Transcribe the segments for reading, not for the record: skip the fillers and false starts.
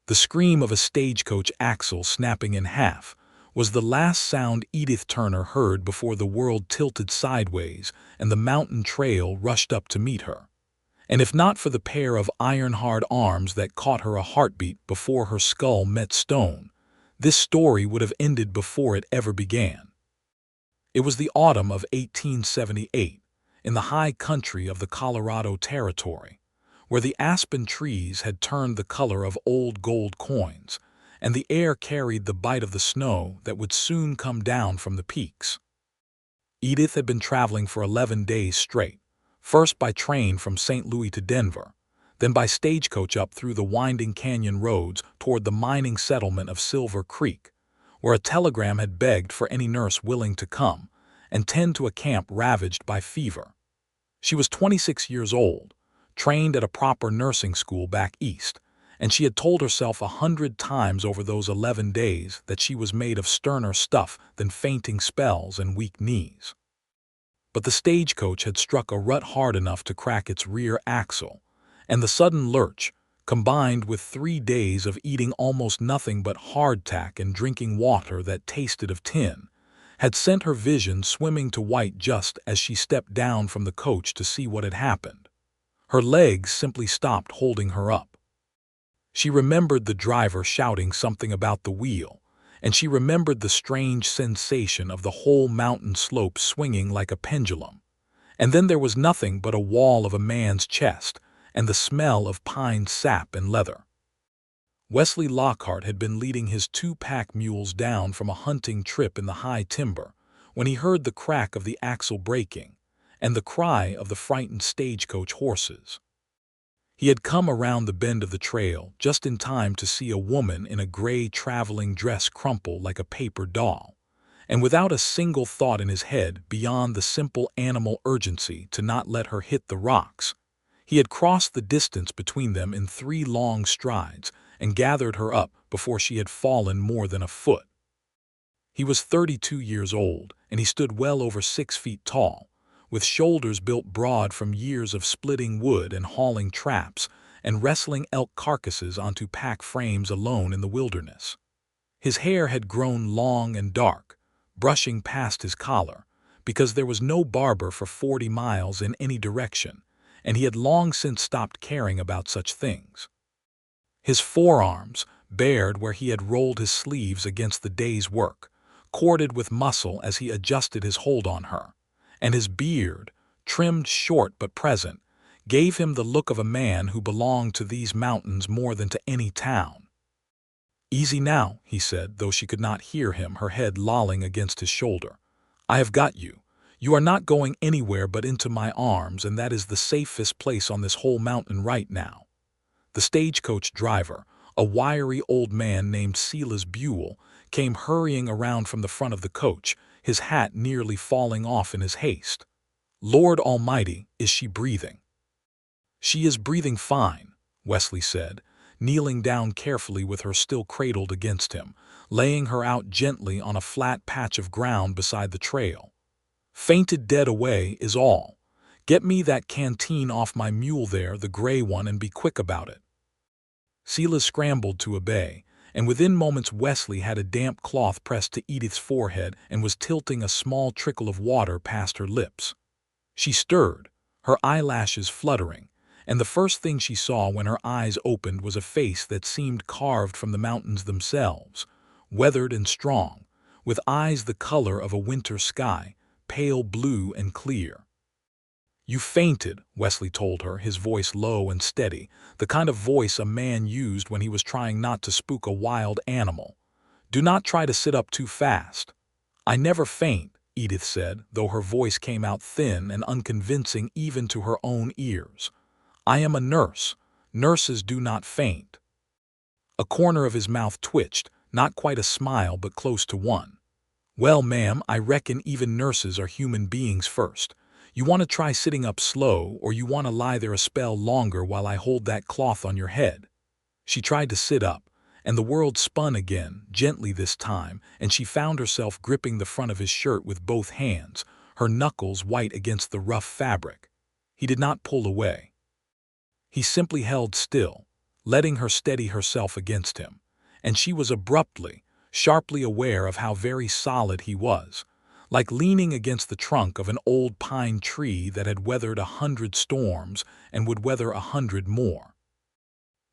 The scream of a stagecoach axle snapping in half was the last sound Edith Turner heard before the world tilted sideways and the mountain trail rushed up to meet her. And if not for the pair of iron-hard arms that caught her a heartbeat before her skull met stone, this story would have ended before it ever began. It was the autumn of 1878, in the high country of the Colorado Territory, where the aspen trees had turned the color of old gold coins, and the air carried the bite of the snow that would soon come down from the peaks. Edith had been traveling for 11 days straight, first by train from St. Louis to Denver, then by stagecoach up through the winding canyon roads toward the mining settlement of Silver Creek, where a telegram had begged for any nurse willing to come and tend to a camp ravaged by fever. She was 26 years old, trained at a proper nursing school back east, and she had told herself 100 times over those 11 days that she was made of sterner stuff than fainting spells and weak knees. But the stagecoach had struck a rut hard enough to crack its rear axle, and the sudden lurch, combined with 3 days of eating almost nothing but hardtack and drinking water that tasted of tin, had sent her vision swimming to white just as she stepped down from the coach to see what had happened. Her legs simply stopped holding her up. She remembered the driver shouting something about the wheel, and she remembered the strange sensation of the whole mountain slope swinging like a pendulum. And then there was nothing but a wall of a man's chest and the smell of pine sap and leather. Wesley Lockhart had been leading his 2-pack mules down from a hunting trip in the high timber when he heard the crack of the axle breaking and the cry of the frightened stagecoach horses. He had come around the bend of the trail just in time to see a woman in a gray traveling dress crumple like a paper doll, and without a single thought in his head beyond the simple animal urgency to not let her hit the rocks, he had crossed the distance between them in 3 long strides and gathered her up before she had fallen more than a foot. He was 32 years old, and he stood well over 6 feet tall, with shoulders built broad from years of splitting wood and hauling traps and wrestling elk carcasses onto pack frames alone in the wilderness. His hair had grown long and dark, brushing past his collar, because there was no barber for 40 miles in any direction, and he had long since stopped caring about such things. His forearms, bared where he had rolled his sleeves against the day's work, corded with muscle as he adjusted his hold on her, and his beard, trimmed short but present, gave him the look of a man who belonged to these mountains more than to any town. "Easy now," he said, though she could not hear him, her head lolling against his shoulder. "I have got you. You are not going anywhere but into my arms, and that is the safest place on this whole mountain right now." The stagecoach driver, a wiry old man named Silas Buell, came hurrying around from the front of the coach, his hat nearly falling off in his haste. "Lord Almighty, is she breathing?" "She is breathing fine," Wesley said, kneeling down carefully with her still cradled against him, laying her out gently on a flat patch of ground beside the trail. "Fainted dead away is all. Get me that canteen off my mule there, the gray one, and be quick about it." Silas scrambled to obey, and within moments Wesley had a damp cloth pressed to Edith's forehead and was tilting a small trickle of water past her lips. She stirred, her eyelashes fluttering, and the first thing she saw when her eyes opened was a face that seemed carved from the mountains themselves, weathered and strong, with eyes the color of a winter sky, pale blue and clear. "You fainted," Wesley told her, his voice low and steady, the kind of voice a man used when he was trying not to spook a wild animal. "Do not try to sit up too fast." "I never faint," Edith said, though her voice came out thin and unconvincing even to her own ears. "I am a nurse. Nurses do not faint." A corner of his mouth twitched, not quite a smile but close to one. "Well, ma'am, I reckon even nurses are human beings first. You want to try sitting up slow, or you want to lie there a spell longer while I hold that cloth on your head?" She tried to sit up, and the world spun again, gently this time, and she found herself gripping the front of his shirt with both hands, her knuckles white against the rough fabric. He did not pull away. He simply held still, letting her steady herself against him, and she was abruptly, sharply aware of how very solid he was, like leaning against the trunk of an old pine tree that had weathered 100 storms and would weather 100 more.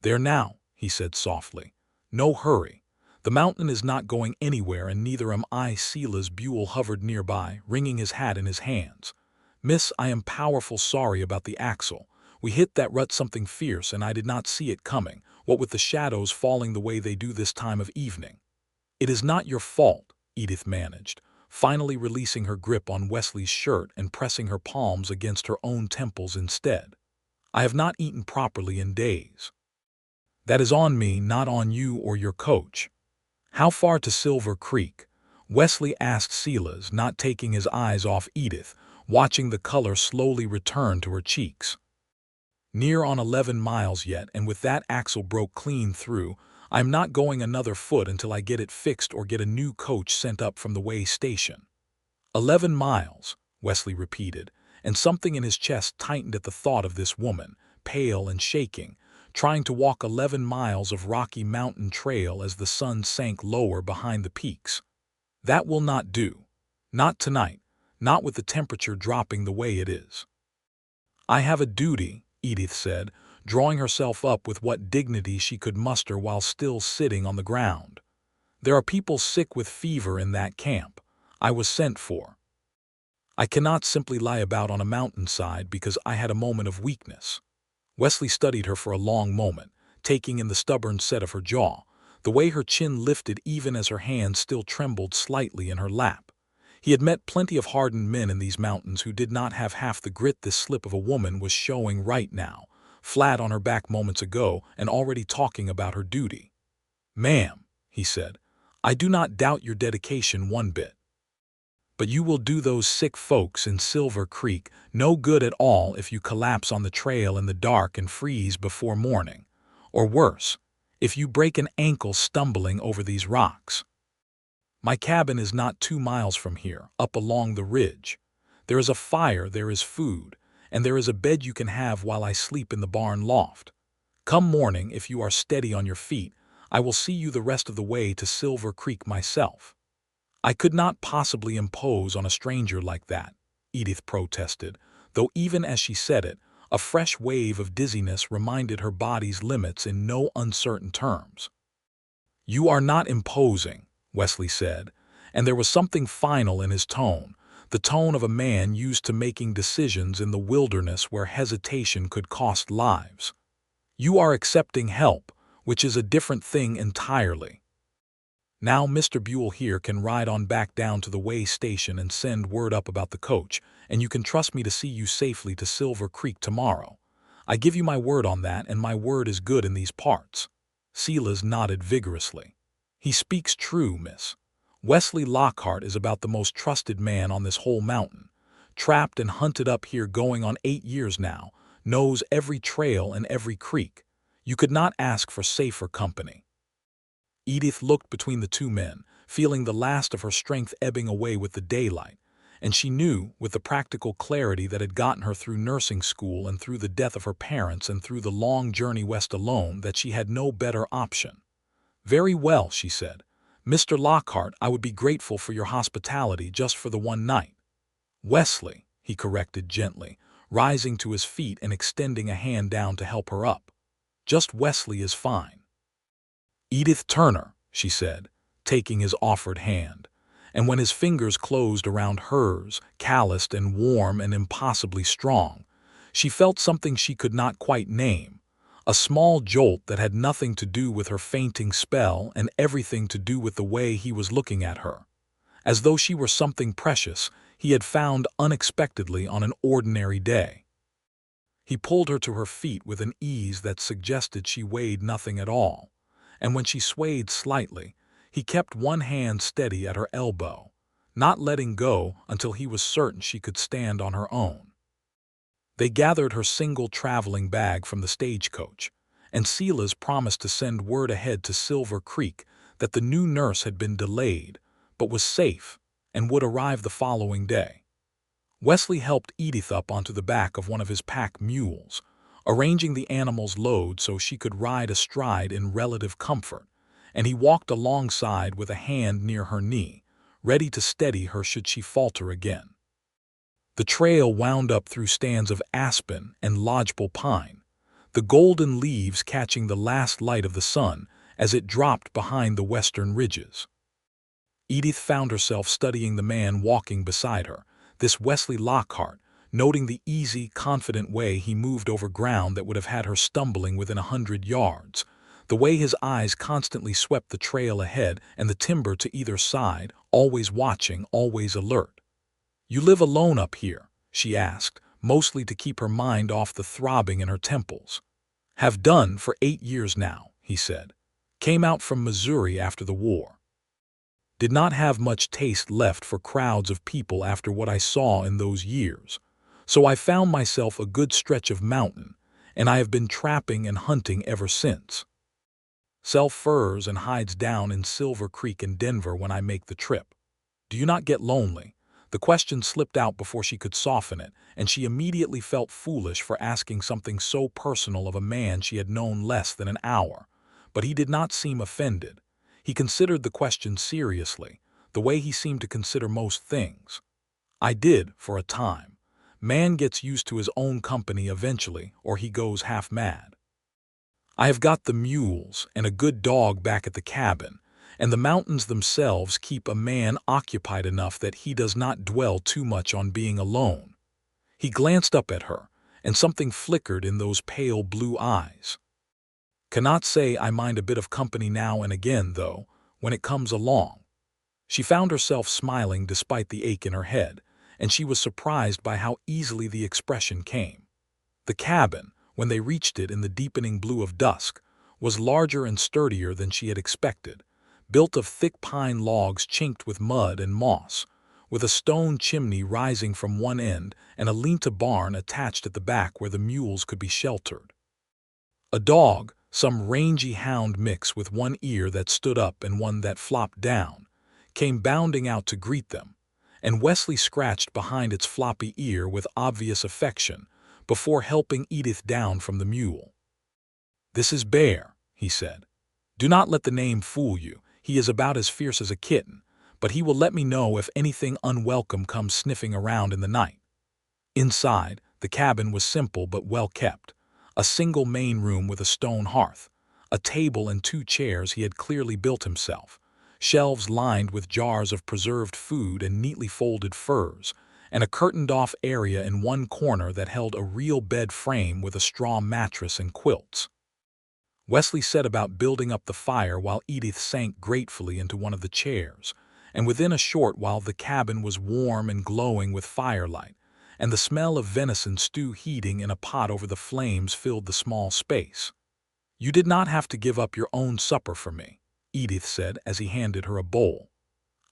"There now," he said softly. "No hurry. The mountain is not going anywhere, and neither am I." Silas Buell hovered nearby, wringing his hat in his hands. "Miss, I am powerful sorry about the axle. We hit that rut something fierce, and I did not see it coming, what with the shadows falling the way they do this time of evening." "It is not your fault," Edith managed, finally releasing her grip on Wesley's shirt and pressing her palms against her own temples instead. "I have not eaten properly in days." "That is on me, not on you or your coach." "How far to Silver Creek?" Wesley asked Silas, not taking his eyes off Edith, watching the color slowly return to her cheeks. "Near on 11 miles yet, and with that axle broke clean through, I'm not going another foot until I get it fixed or get a new coach sent up from the way station." 11 miles, Wesley repeated, and something in his chest tightened at the thought of this woman, pale and shaking, trying to walk 11 miles of rocky mountain trail as the sun sank lower behind the peaks. "That will not do. Not tonight, not with the temperature dropping the way it is." "I have a duty," Edith said, drawing herself up with what dignity she could muster while still sitting on the ground. "There are people sick with fever in that camp. I was sent for. I cannot simply lie about on a mountainside because I had a moment of weakness." Wesley studied her for a long moment, taking in the stubborn set of her jaw, the way her chin lifted even as her hand still trembled slightly in her lap. He had met plenty of hardened men in these mountains who did not have half the grit this slip of a woman was showing right now, flat on her back moments ago and already talking about her duty. "Ma'am," he said, "I do not doubt your dedication one bit. But you will do those sick folks in Silver Creek no good at all if you collapse on the trail in the dark and freeze before morning. Or worse, if you break an ankle stumbling over these rocks. My cabin is not 2 miles from here, up along the ridge. There is a fire, there is food, and there is a bed you can have while I sleep in the barn loft. Come morning, if you are steady on your feet, I will see you the rest of the way to Silver Creek myself." "I could not possibly impose on a stranger like that," Edith protested, though even as she said it, a fresh wave of dizziness reminded her body's limits in no uncertain terms. "You are not imposing," Wesley said, and there was something final in his tone, the tone of a man used to making decisions in the wilderness where hesitation could cost lives. "You are accepting help, which is a different thing entirely. Now Mr. Buell here can ride on back down to the way station and send word up about the coach, and you can trust me to see you safely to Silver Creek tomorrow. I give you my word on that, and my word is good in these parts." Silas nodded vigorously. "He speaks true, miss. Wesley Lockhart is about the most trusted man on this whole mountain. Trapped and hunted up here going on 8 years now, knows every trail and every creek. You could not ask for safer company." Edith looked between the two men, feeling the last of her strength ebbing away with the daylight, and she knew, with the practical clarity that had gotten her through nursing school and through the death of her parents and through the long journey west alone, that she had no better option. "Very well," she said. "Mr. Lockhart, I would be grateful for your hospitality just for the one night." "Wesley," he corrected gently, rising to his feet and extending a hand down to help her up. "Just Wesley is fine." "Edith Turner," she said, taking his offered hand, and when his fingers closed around hers, calloused and warm and impossibly strong, she felt something she could not quite name, a small jolt that had nothing to do with her fainting spell and everything to do with the way he was looking at her, as though she were something precious he had found unexpectedly on an ordinary day. He pulled her to her feet with an ease that suggested she weighed nothing at all, and when she swayed slightly, he kept one hand steady at her elbow, not letting go until he was certain she could stand on her own. They gathered her single traveling bag from the stagecoach, and Silas promised to send word ahead to Silver Creek that the new nurse had been delayed, but was safe, and would arrive the following day. Wesley helped Edith up onto the back of one of his pack mules, arranging the animal's load so she could ride astride in relative comfort, and he walked alongside with a hand near her knee, ready to steady her should she falter again. The trail wound up through stands of aspen and lodgepole pine, the golden leaves catching the last light of the sun as it dropped behind the western ridges. Edith found herself studying the man walking beside her, this Wesley Lockhart, noting the easy, confident way he moved over ground that would have had her stumbling within 100 yards, the way his eyes constantly swept the trail ahead and the timber to either side, always watching, always alert. "You live alone up here?" she asked, mostly to keep her mind off the throbbing in her temples. "Have done for 8 years now," he said. "Came out from Missouri after the war. Did not have much taste left for crowds of people after what I saw in those years, so I found myself a good stretch of mountain, and I have been trapping and hunting ever since. Sell furs and hides down in Silver Creek in Denver when I make the trip. Do you not get lonely?" The question slipped out before she could soften it, and she immediately felt foolish for asking something so personal of a man she had known less than an hour. But he did not seem offended. He considered the question seriously, the way he seemed to consider most things. "I did, for a time. Man gets used to his own company eventually, or he goes half mad. I have got the mules and a good dog back at the cabin, and the mountains themselves keep a man occupied enough that he does not dwell too much on being alone." He glanced up at her, and something flickered in those pale blue eyes. "Cannot say I mind a bit of company now and again, though, when it comes along." She found herself smiling despite the ache in her head, and she was surprised by how easily the expression came. The cabin, when they reached it in the deepening blue of dusk, was larger and sturdier than she had expected, built of thick pine logs chinked with mud and moss, with a stone chimney rising from one end and a lean-to barn attached at the back where the mules could be sheltered. A dog, some rangy hound mix with one ear that stood up and one that flopped down, came bounding out to greet them, and Wesley scratched behind its floppy ear with obvious affection before helping Edith down from the mule. "This is Bear," he said. "Do not let the name fool you. He is about as fierce as a kitten, but he will let me know if anything unwelcome comes sniffing around in the night." Inside, the cabin was simple but well kept. A single main room with a stone hearth, a table and 2 chairs he had clearly built himself, shelves lined with jars of preserved food and neatly folded furs, and a curtained-off area in one corner that held a real bed frame with a straw mattress and quilts. Wesley set about building up the fire while Edith sank gratefully into one of the chairs, and within a short while the cabin was warm and glowing with firelight, and the smell of venison stew heating in a pot over the flames filled the small space. "You did not have to give up your own supper for me," Edith said as he handed her a bowl.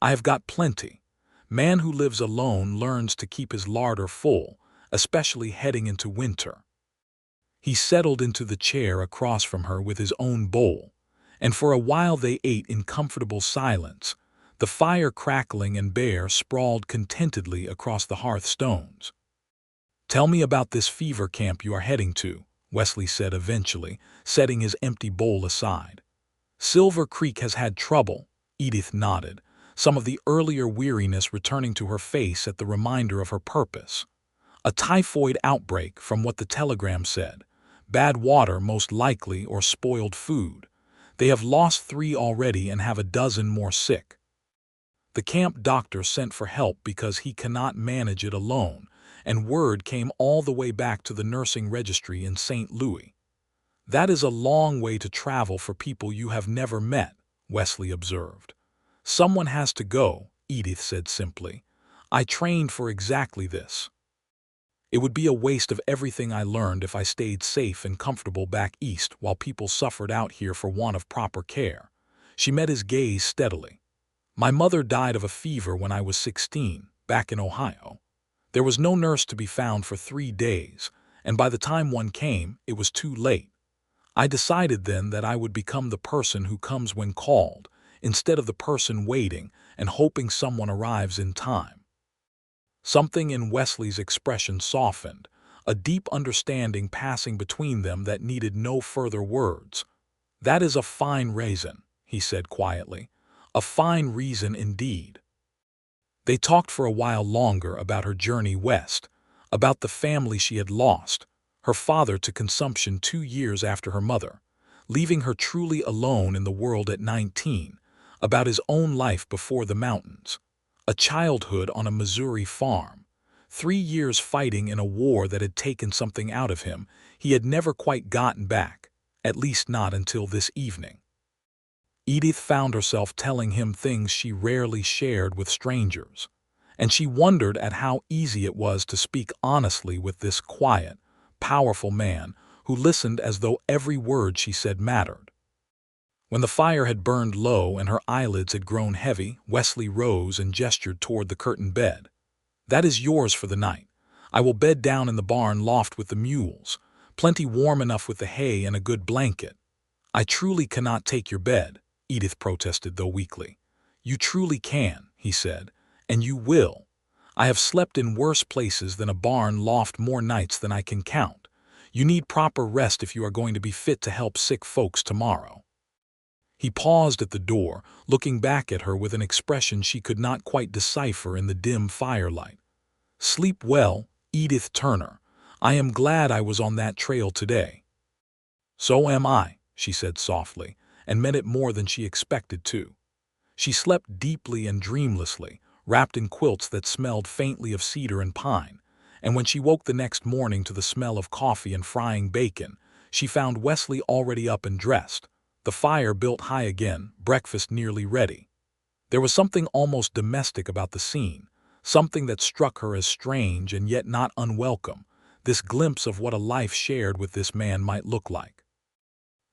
"I have got plenty. Man who lives alone learns to keep his larder full, especially heading into winter." He settled into the chair across from her with his own bowl, and for a while they ate in comfortable silence, the fire crackling and Bear sprawled contentedly across the hearth stones. "Tell me about this fever camp you are heading to," Wesley said eventually, setting his empty bowl aside. "Silver Creek has had trouble," Edith nodded, some of the earlier weariness returning to her face at the reminder of her purpose. "A typhoid outbreak, from what the telegram said. Bad water most likely, or spoiled food. They have lost 3 already and have a dozen more sick. The camp doctor sent for help because he cannot manage it alone, and word came all the way back to the nursing registry in St. Louis." "That is a long way to travel for people you have never met," Wesley observed. "Someone has to go," Edith said simply. "I trained for exactly this. It would be a waste of everything I learned if I stayed safe and comfortable back east while people suffered out here for want of proper care." She met his gaze steadily. "My mother died of a fever when I was 16, back in Ohio. There was no nurse to be found for 3 days, and by the time one came, it was too late. I decided then that I would become the person who comes when called, instead of the person waiting and hoping someone arrives in time." Something in Wesley's expression softened, a deep understanding passing between them that needed no further words. "That is a fine reason," he said quietly. "A fine reason indeed." They talked for a while longer about her journey west, about the family she had lost, her father to consumption 2 years after her mother, leaving her truly alone in the world at 19, about his own life before the mountains, a childhood on a Missouri farm, 3 years fighting in a war that had taken something out of him he had never quite gotten back, at least not until this evening. Edith found herself telling him things she rarely shared with strangers, and she wondered at how easy it was to speak honestly with this quiet, powerful man who listened as though every word she said mattered. When the fire had burned low and her eyelids had grown heavy, Wesley rose and gestured toward the curtained bed. "That is yours for the night. I will bed down in the barn loft with the mules, plenty warm enough with the hay and a good blanket." "I truly cannot take your bed," Edith protested, though weakly. "You truly can," he said, "and you will. I have slept in worse places than a barn loft more nights than I can count. You need proper rest if you are going to be fit to help sick folks tomorrow." He paused at the door, looking back at her with an expression she could not quite decipher in the dim firelight. "Sleep well, Edith Turner. I am glad I was on that trail today." "So am I," she said softly, and meant it more than she expected to. She slept deeply and dreamlessly, wrapped in quilts that smelled faintly of cedar and pine, and when she woke the next morning to the smell of coffee and frying bacon, she found Wesley already up and dressed, the fire built high again, breakfast nearly ready. There was something almost domestic about the scene, something that struck her as strange and yet not unwelcome, this glimpse of what a life shared with this man might look like.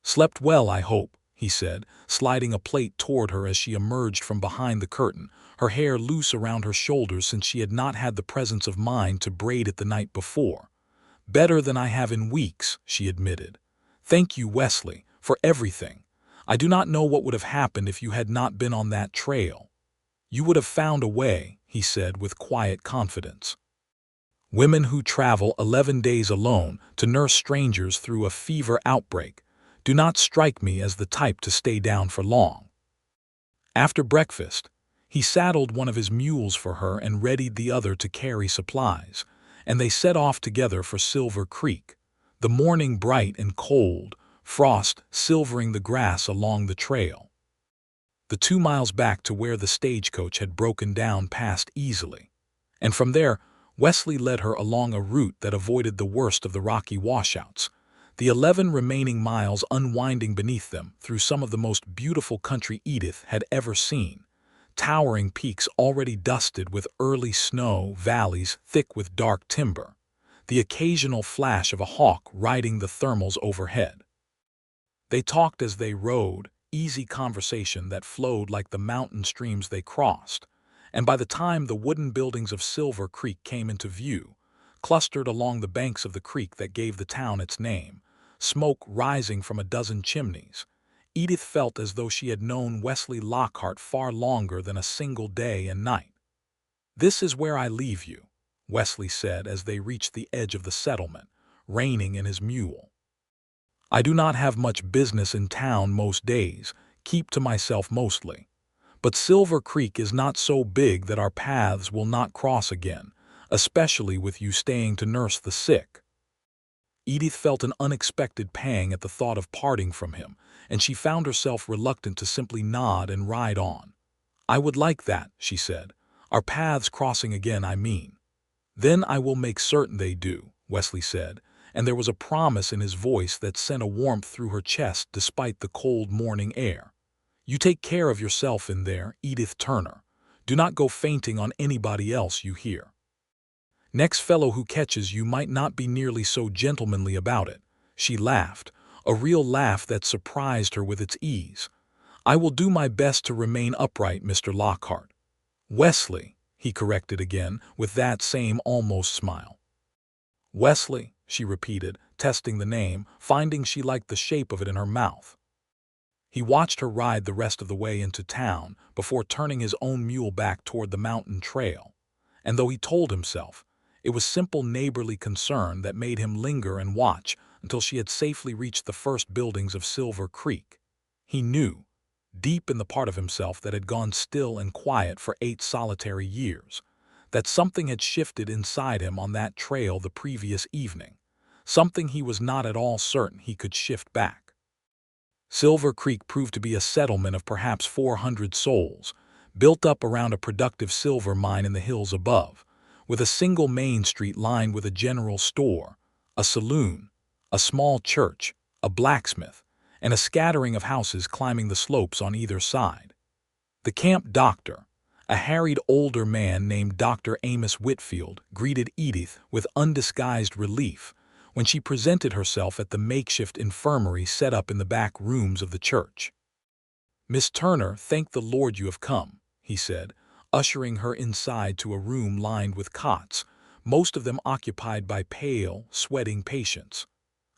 "Slept well, I hope," he said, sliding a plate toward her as she emerged from behind the curtain, her hair loose around her shoulders since she had not had the presence of mind to braid it the night before. "Better than I have in weeks," she admitted. "Thank you, Wesley, for everything. I do not know what would have happened if you had not been on that trail." "You would have found a way," he said with quiet confidence. "Women who travel 11 days alone to nurse strangers through a fever outbreak do not strike me as the type to stay down for long." After breakfast, he saddled one of his mules for her and readied the other to carry supplies, and they set off together for Silver Creek, the morning bright and cold, frost silvering the grass along the trail. The 2 miles back to where the stagecoach had broken down passed easily, and from there Wesley led her along a route that avoided the worst of the rocky washouts, the 11 remaining miles unwinding beneath them through some of the most beautiful country Edith had ever seen, towering peaks already dusted with early snow, valleys thick with dark timber, the occasional flash of a hawk riding the thermals overhead. They talked as they rode, easy conversation that flowed like the mountain streams they crossed, and by the time the wooden buildings of Silver Creek came into view, clustered along the banks of the creek that gave the town its name, smoke rising from a dozen chimneys, Edith felt as though she had known Wesley Lockhart far longer than a single day and night. "This is where I leave you," Wesley said as they reached the edge of the settlement, reining in his mule. "I do not have much business in town most days, keep to myself mostly. But Silver Creek is not so big that our paths will not cross again, especially with you staying to nurse the sick." Edith felt an unexpected pang at the thought of parting from him, and she found herself reluctant to simply nod and ride on. "I would like that," she said. "Our paths crossing again, I mean." "Then I will make certain they do," Wesley said, and there was a promise in his voice that sent a warmth through her chest despite the cold morning air. "You take care of yourself in there, Edith Turner. Do not go fainting on anybody else you hear. Next fellow who catches you might not be nearly so gentlemanly about it." She laughed, a real laugh that surprised her with its ease. "I will do my best to remain upright, Mr. Lockhart." "Wesley," he corrected again, with that same almost smile. "Wesley," she repeated, testing the name, finding she liked the shape of it in her mouth. He watched her ride the rest of the way into town before turning his own mule back toward the mountain trail, and though he told himself, It was simple neighborly concern that made him linger and watch until she had safely reached the first buildings of Silver Creek. He knew, deep in the part of himself that had gone still and quiet for 8 solitary years, that something had shifted inside him on that trail the previous evening, something he was not at all certain he could shift back. Silver Creek proved to be a settlement of perhaps 400 souls, built up around a productive silver mine in the hills above, with a single main street lined with a general store, a saloon, a small church, a blacksmith, and a scattering of houses climbing the slopes on either side. The camp doctor, a harried older man named Dr. Amos Whitfield, greeted Edith with undisguised relief when she presented herself at the makeshift infirmary set up in the back rooms of the church. "Miss Turner, thank the Lord you have come," he said, ushering her inside to a room lined with cots, most of them occupied by pale, sweating patients.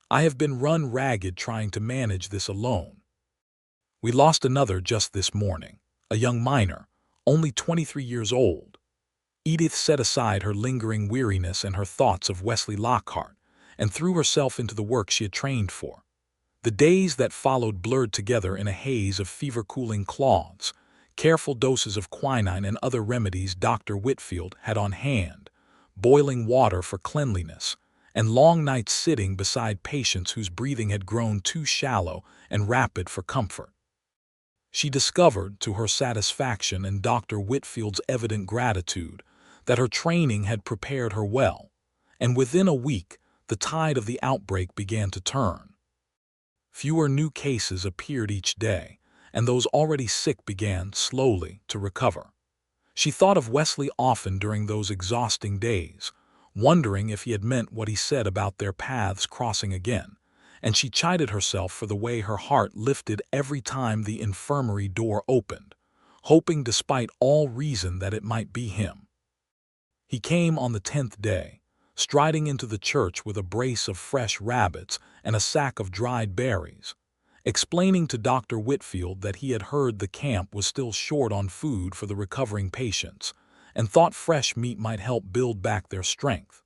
"I have been run ragged trying to manage this alone. We lost another just this morning, a young miner, only 23 years old." Edith set aside her lingering weariness and her thoughts of Wesley Lockhart and threw herself into the work she had trained for. The days that followed blurred together in a haze of fever-cooling cloths, careful doses of quinine and other remedies Dr. Whitfield had on hand, boiling water for cleanliness, and long nights sitting beside patients whose breathing had grown too shallow and rapid for comfort. She discovered, to her satisfaction and Dr. Whitfield's evident gratitude, that her training had prepared her well, and within a week the tide of the outbreak began to turn. Fewer new cases appeared each day, and those already sick began, slowly, to recover. She thought of Wesley often during those exhausting days, wondering if he had meant what he said about their paths crossing again, and she chided herself for the way her heart lifted every time the infirmary door opened, hoping despite all reason that it might be him. He came on the 10th day, striding into the church with a brace of fresh rabbits and a sack of dried berries, explaining to Dr. Whitfield that he had heard the camp was still short on food for the recovering patients, and thought fresh meat might help build back their strength.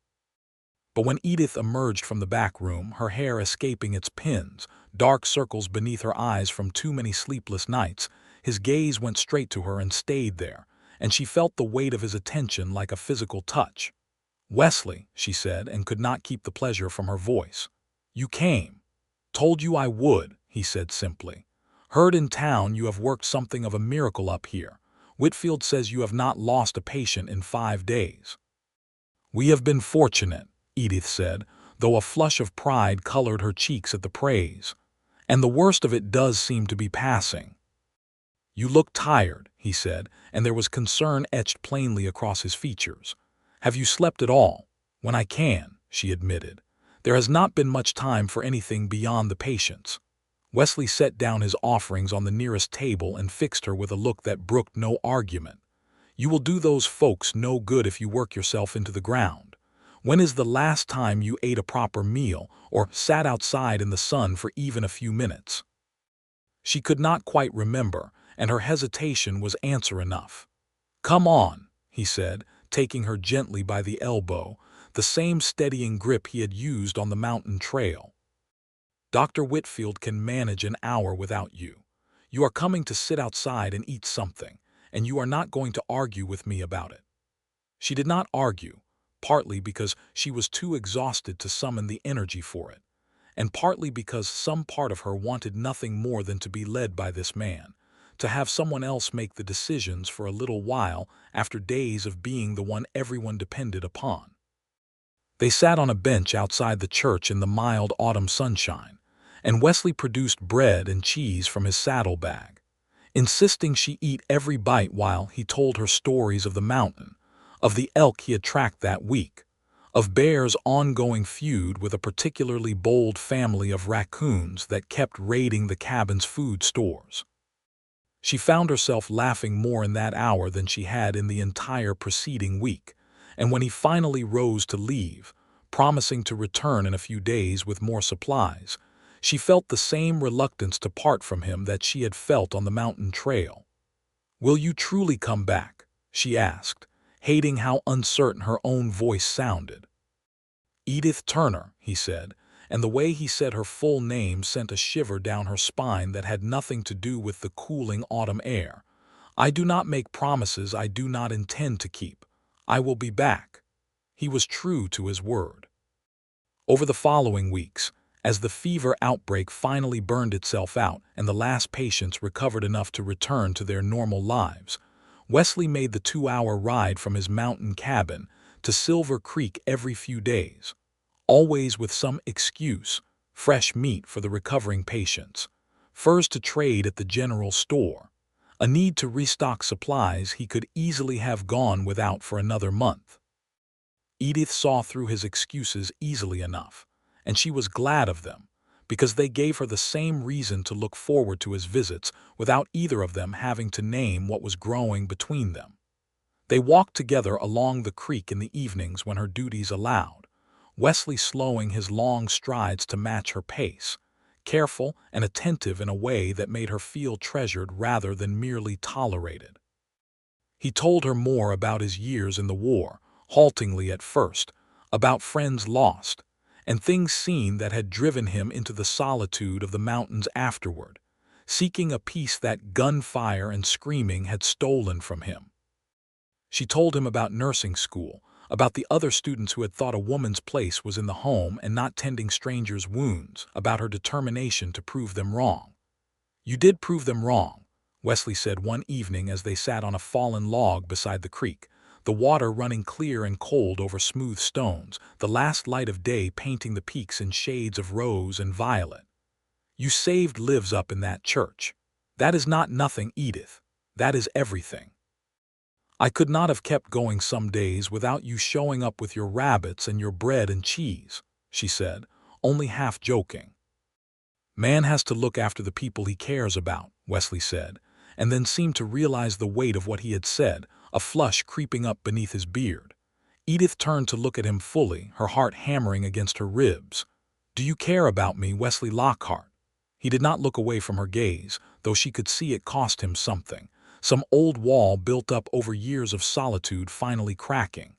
But when Edith emerged from the back room, her hair escaping its pins, dark circles beneath her eyes from too many sleepless nights, his gaze went straight to her and stayed there, and she felt the weight of his attention like a physical touch. "Wesley," she said, and could not keep the pleasure from her voice. "You came. Told you I would," he said simply. "Heard in town you have worked something of a miracle up here. Whitfield says you have not lost a patient in 5 days." "We have been fortunate," Edith said, though a flush of pride colored her cheeks at the praise. "And the worst of it does seem to be passing." "You look tired," he said, and there was concern etched plainly across his features. "Have you slept at all?" "When I can," she admitted. "There has not been much time for anything beyond the patients." Wesley set down his offerings on the nearest table and fixed her with a look that brooked no argument. "You will do those folks no good if you work yourself into the ground. When is the last time you ate a proper meal or sat outside in the sun for even a few minutes?" She could not quite remember, and her hesitation was answer enough. "Come on," he said, taking her gently by the elbow, the same steadying grip he had used on the mountain trail. "Dr. Whitfield can manage an hour without you. You are coming to sit outside and eat something, and you are not going to argue with me about it." She did not argue, partly because she was too exhausted to summon the energy for it, and partly because some part of her wanted nothing more than to be led by this man, to have someone else make the decisions for a little while after days of being the one everyone depended upon. They sat on a bench outside the church in the mild autumn sunshine, and Wesley produced bread and cheese from his saddlebag, insisting she eat every bite while he told her stories of the mountain, of the elk he had tracked that week, of Bear's ongoing feud with a particularly bold family of raccoons that kept raiding the cabin's food stores. She found herself laughing more in that hour than she had in the entire preceding week, and when he finally rose to leave, promising to return in a few days with more supplies, she felt the same reluctance to part from him that she had felt on the mountain trail. "Will you truly come back?" she asked, hating how uncertain her own voice sounded. "Edith Turner," he said, and the way he said her full name sent a shiver down her spine that had nothing to do with the cooling autumn air. "I do not make promises I do not intend to keep. I will be back." He was true to his word. Over the following weeks, as the fever outbreak finally burned itself out and the last patients recovered enough to return to their normal lives, Wesley made the 2-hour ride from his mountain cabin to Silver Creek every few days, always with some excuse: fresh meat for the recovering patients, furs to trade at the general store, a need to restock supplies he could easily have gone without for another month. Edith saw through his excuses easily enough, and she was glad of them, because they gave her the same reason to look forward to his visits without either of them having to name what was growing between them. They walked together along the creek in the evenings when her duties allowed, Wesley slowing his long strides to match her pace, careful and attentive in a way that made her feel treasured rather than merely tolerated. He told her more about his years in the war, haltingly at first, about friends lost, and things seen that had driven him into the solitude of the mountains afterward, seeking a peace that gunfire and screaming had stolen from him. She told him about nursing school, about the other students who had thought a woman's place was in the home and not tending strangers' wounds, about her determination to prove them wrong. "You did prove them wrong," Wesley said one evening as they sat on a fallen log beside the creek, the water running clear and cold over smooth stones, the last light of day painting the peaks in shades of rose and violet. "You saved lives up in that church. That is not nothing, Edith. That is everything. I could not have kept going some days without you showing up with your rabbits and your bread and cheese," she said, only half joking. "Man has to look after the people he cares about," Wesley said, and then seemed to realize the weight of what he had said, a flush creeping up beneath his beard. Edith turned to look at him fully, her heart hammering against her ribs. "Do you care about me, Wesley Lockhart?" He did not look away from her gaze, though she could see it cost him something, some old wall built up over years of solitude finally cracking.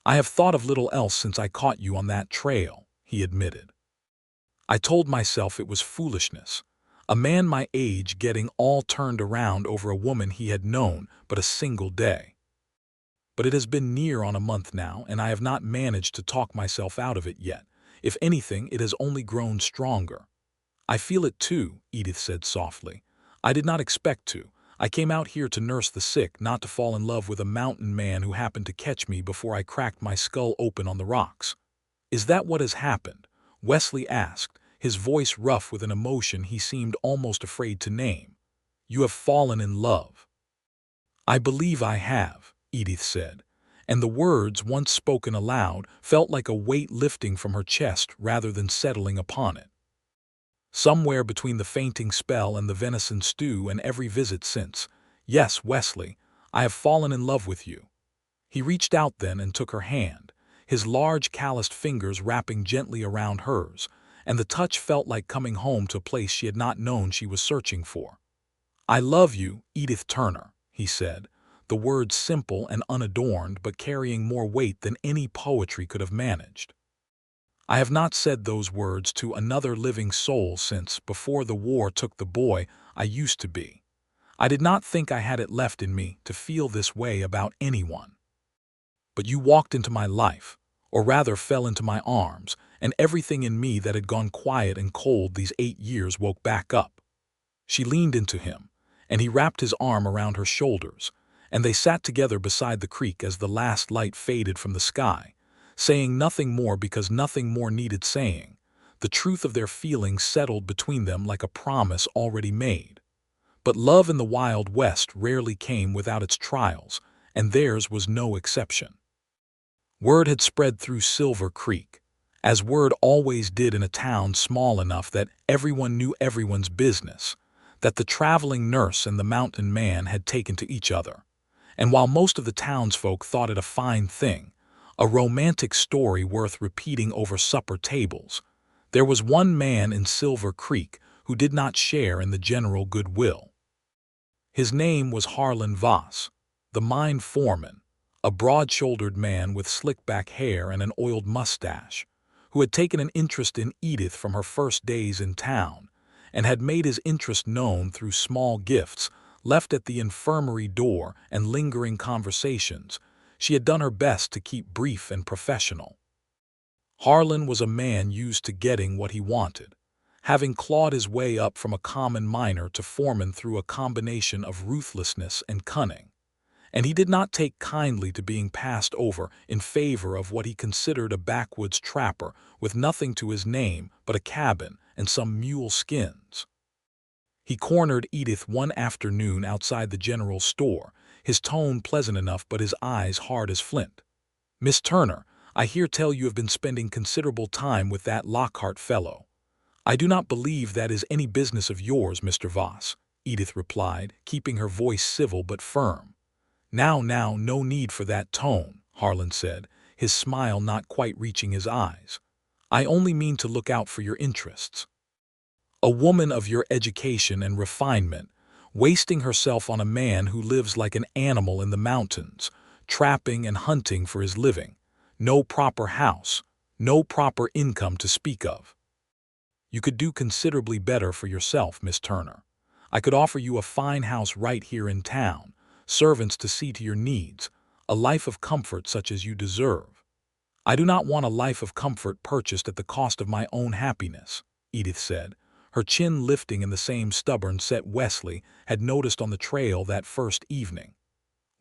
"I have thought of little else since I caught you on that trail," he admitted. "I told myself it was foolishness. A man my age getting all turned around over a woman he had known but a single day. But it has been near on a month now, and I have not managed to talk myself out of it yet. If anything, it has only grown stronger." "I feel it too," Edith said softly. "I did not expect to. I came out here to nurse the sick, not to fall in love with a mountain man who happened to catch me before I cracked my skull open on the rocks." "Is that what has happened?" Wesley asked, his voice rough with an emotion he seemed almost afraid to name. "You have fallen in love." "I believe I have," Edith said, and the words, once spoken aloud, felt like a weight lifting from her chest rather than settling upon it. "Somewhere between the fainting spell and the venison stew and every visit since. Yes, Wesley, I have fallen in love with you." He reached out then and took her hand, his large calloused fingers wrapping gently around hers, and the touch felt like coming home to a place she had not known she was searching for. "I love you, Edith Turner," he said, the words simple and unadorned but carrying more weight than any poetry could have managed. "I have not said those words to another living soul since, before the war took the boy I used to be. I did not think I had it left in me to feel this way about anyone. But you walked into my life, or rather fell into my arms, and everything in me that had gone quiet and cold these 8 years woke back up." She leaned into him, and he wrapped his arm around her shoulders, and they sat together beside the creek as the last light faded from the sky, saying nothing more because nothing more needed saying. The truth of their feelings settled between them like a promise already made. But love in the Wild West rarely came without its trials, and theirs was no exception. Word had spread through Silver Creek, as word always did in a town small enough that everyone knew everyone's business, that the traveling nurse and the mountain man had taken to each other. And while most of the townsfolk thought it a fine thing, a romantic story worth repeating over supper tables, there was one man in Silver Creek who did not share in the general goodwill. His name was Harlan Voss, the mine foreman, a broad-shouldered man with slick-back hair and an oiled mustache, who had taken an interest in Edith from her first days in town, and had made his interest known through small gifts left at the infirmary door and lingering conversations. She had done her best to keep brief and professional. Harlan was a man used to getting what he wanted, having clawed his way up from a common miner to foreman through a combination of ruthlessness and cunning, and he did not take kindly to being passed over in favor of what he considered a backwoods trapper with nothing to his name but a cabin and some mule skins. He cornered Edith one afternoon outside the general store, his tone pleasant enough but his eyes hard as flint. "Miss Turner, I hear tell you have been spending considerable time with that Lockhart fellow." "I do not believe that is any business of yours, Mr. Voss," Edith replied, keeping her voice civil but firm. Now, no need for that tone," Harlan said, his smile not quite reaching his eyes. "I only mean to look out for your interests. A woman of your education and refinement, wasting herself on a man who lives like an animal in the mountains, trapping and hunting for his living, no proper house, no proper income to speak of. You could do considerably better for yourself, Miss Turner. I could offer you a fine house right here in town, servants to see to your needs, a life of comfort such as you deserve." "I do not want a life of comfort purchased at the cost of my own happiness," Edith said, her chin lifting in the same stubborn set Wesley had noticed on the trail that first evening.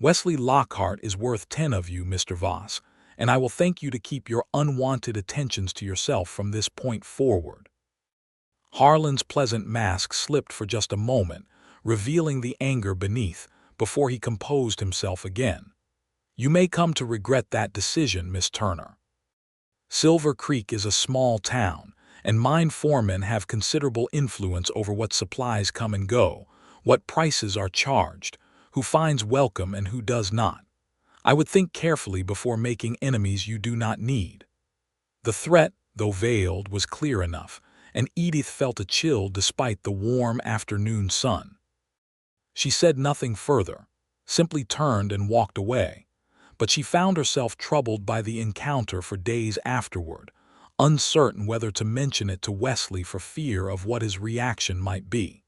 "Wesley Lockhart is worth 10 of you, Mr. Voss, and I will thank you to keep your unwanted attentions to yourself from this point forward." Harlan's pleasant mask slipped for just a moment, revealing the anger beneath, before he composed himself again. "You may come to regret that decision, Miss Turner. Silver Creek is a small town, and mine foremen have considerable influence over what supplies come and go, what prices are charged, who finds welcome and who does not. I would think carefully before making enemies you do not need." The threat, though veiled, was clear enough, and Edith felt a chill despite the warm afternoon sun. She said nothing further, simply turned and walked away, but she found herself troubled by the encounter for days afterward, uncertain whether to mention it to Wesley for fear of what his reaction might be.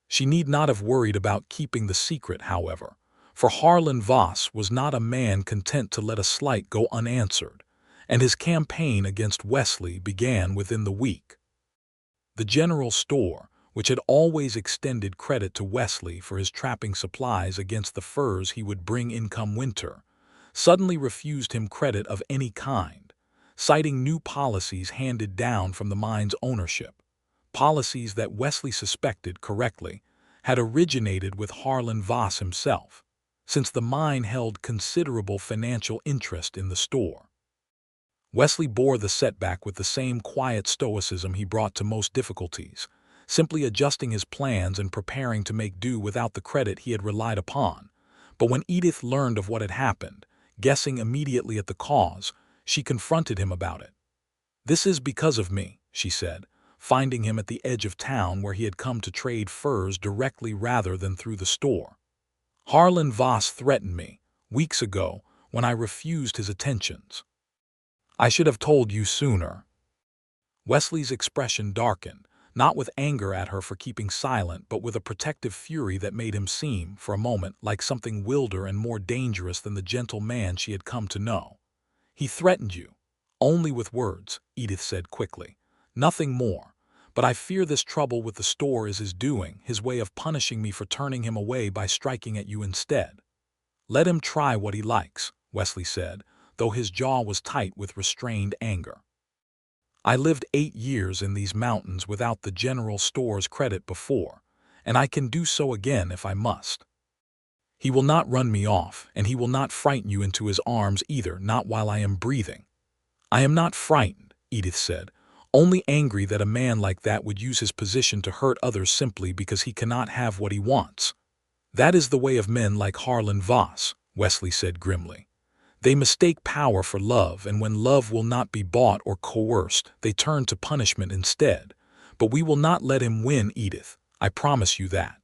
She need not have worried about keeping the secret, however, for Harlan Voss was not a man content to let a slight go unanswered, and his campaign against Wesley began within the week. The general store, which had always extended credit to Wesley for his trapping supplies against the furs he would bring in come winter, suddenly refused him credit of any kind, citing new policies handed down from the mine's ownership, policies that Wesley suspected correctly had originated with Harlan Voss himself, since the mine held considerable financial interest in the store. Wesley bore the setback with the same quiet stoicism he brought to most difficulties, simply adjusting his plans and preparing to make do without the credit he had relied upon. But when Edith learned of what had happened, guessing immediately at the cause, she confronted him about it. "This is because of me," she said, finding him at the edge of town where he had come to trade furs directly rather than through the store. "Harlan Voss threatened me, weeks ago, when I refused his attentions. I should have told you sooner." Wesley's expression darkened, not with anger at her for keeping silent, but with a protective fury that made him seem, for a moment, like something wilder and more dangerous than the gentle man she had come to know. "He threatened you." "Only with words," Edith said quickly. "Nothing more. But I fear this trouble with the store is his doing, his way of punishing me for turning him away by striking at you instead." "Let him try what he likes," Wesley said, though his jaw was tight with restrained anger. "I lived 8 years in these mountains without the general store's credit before, and I can do so again if I must. He will not run me off, and he will not frighten you into his arms either, not while I am breathing." "I am not frightened," Edith said, "only angry that a man like that would use his position to hurt others simply because he cannot have what he wants." "That is the way of men like Harlan Voss," Wesley said grimly. "They mistake power for love, and when love will not be bought or coerced, they turn to punishment instead. But we will not let him win, Edith. I promise you that."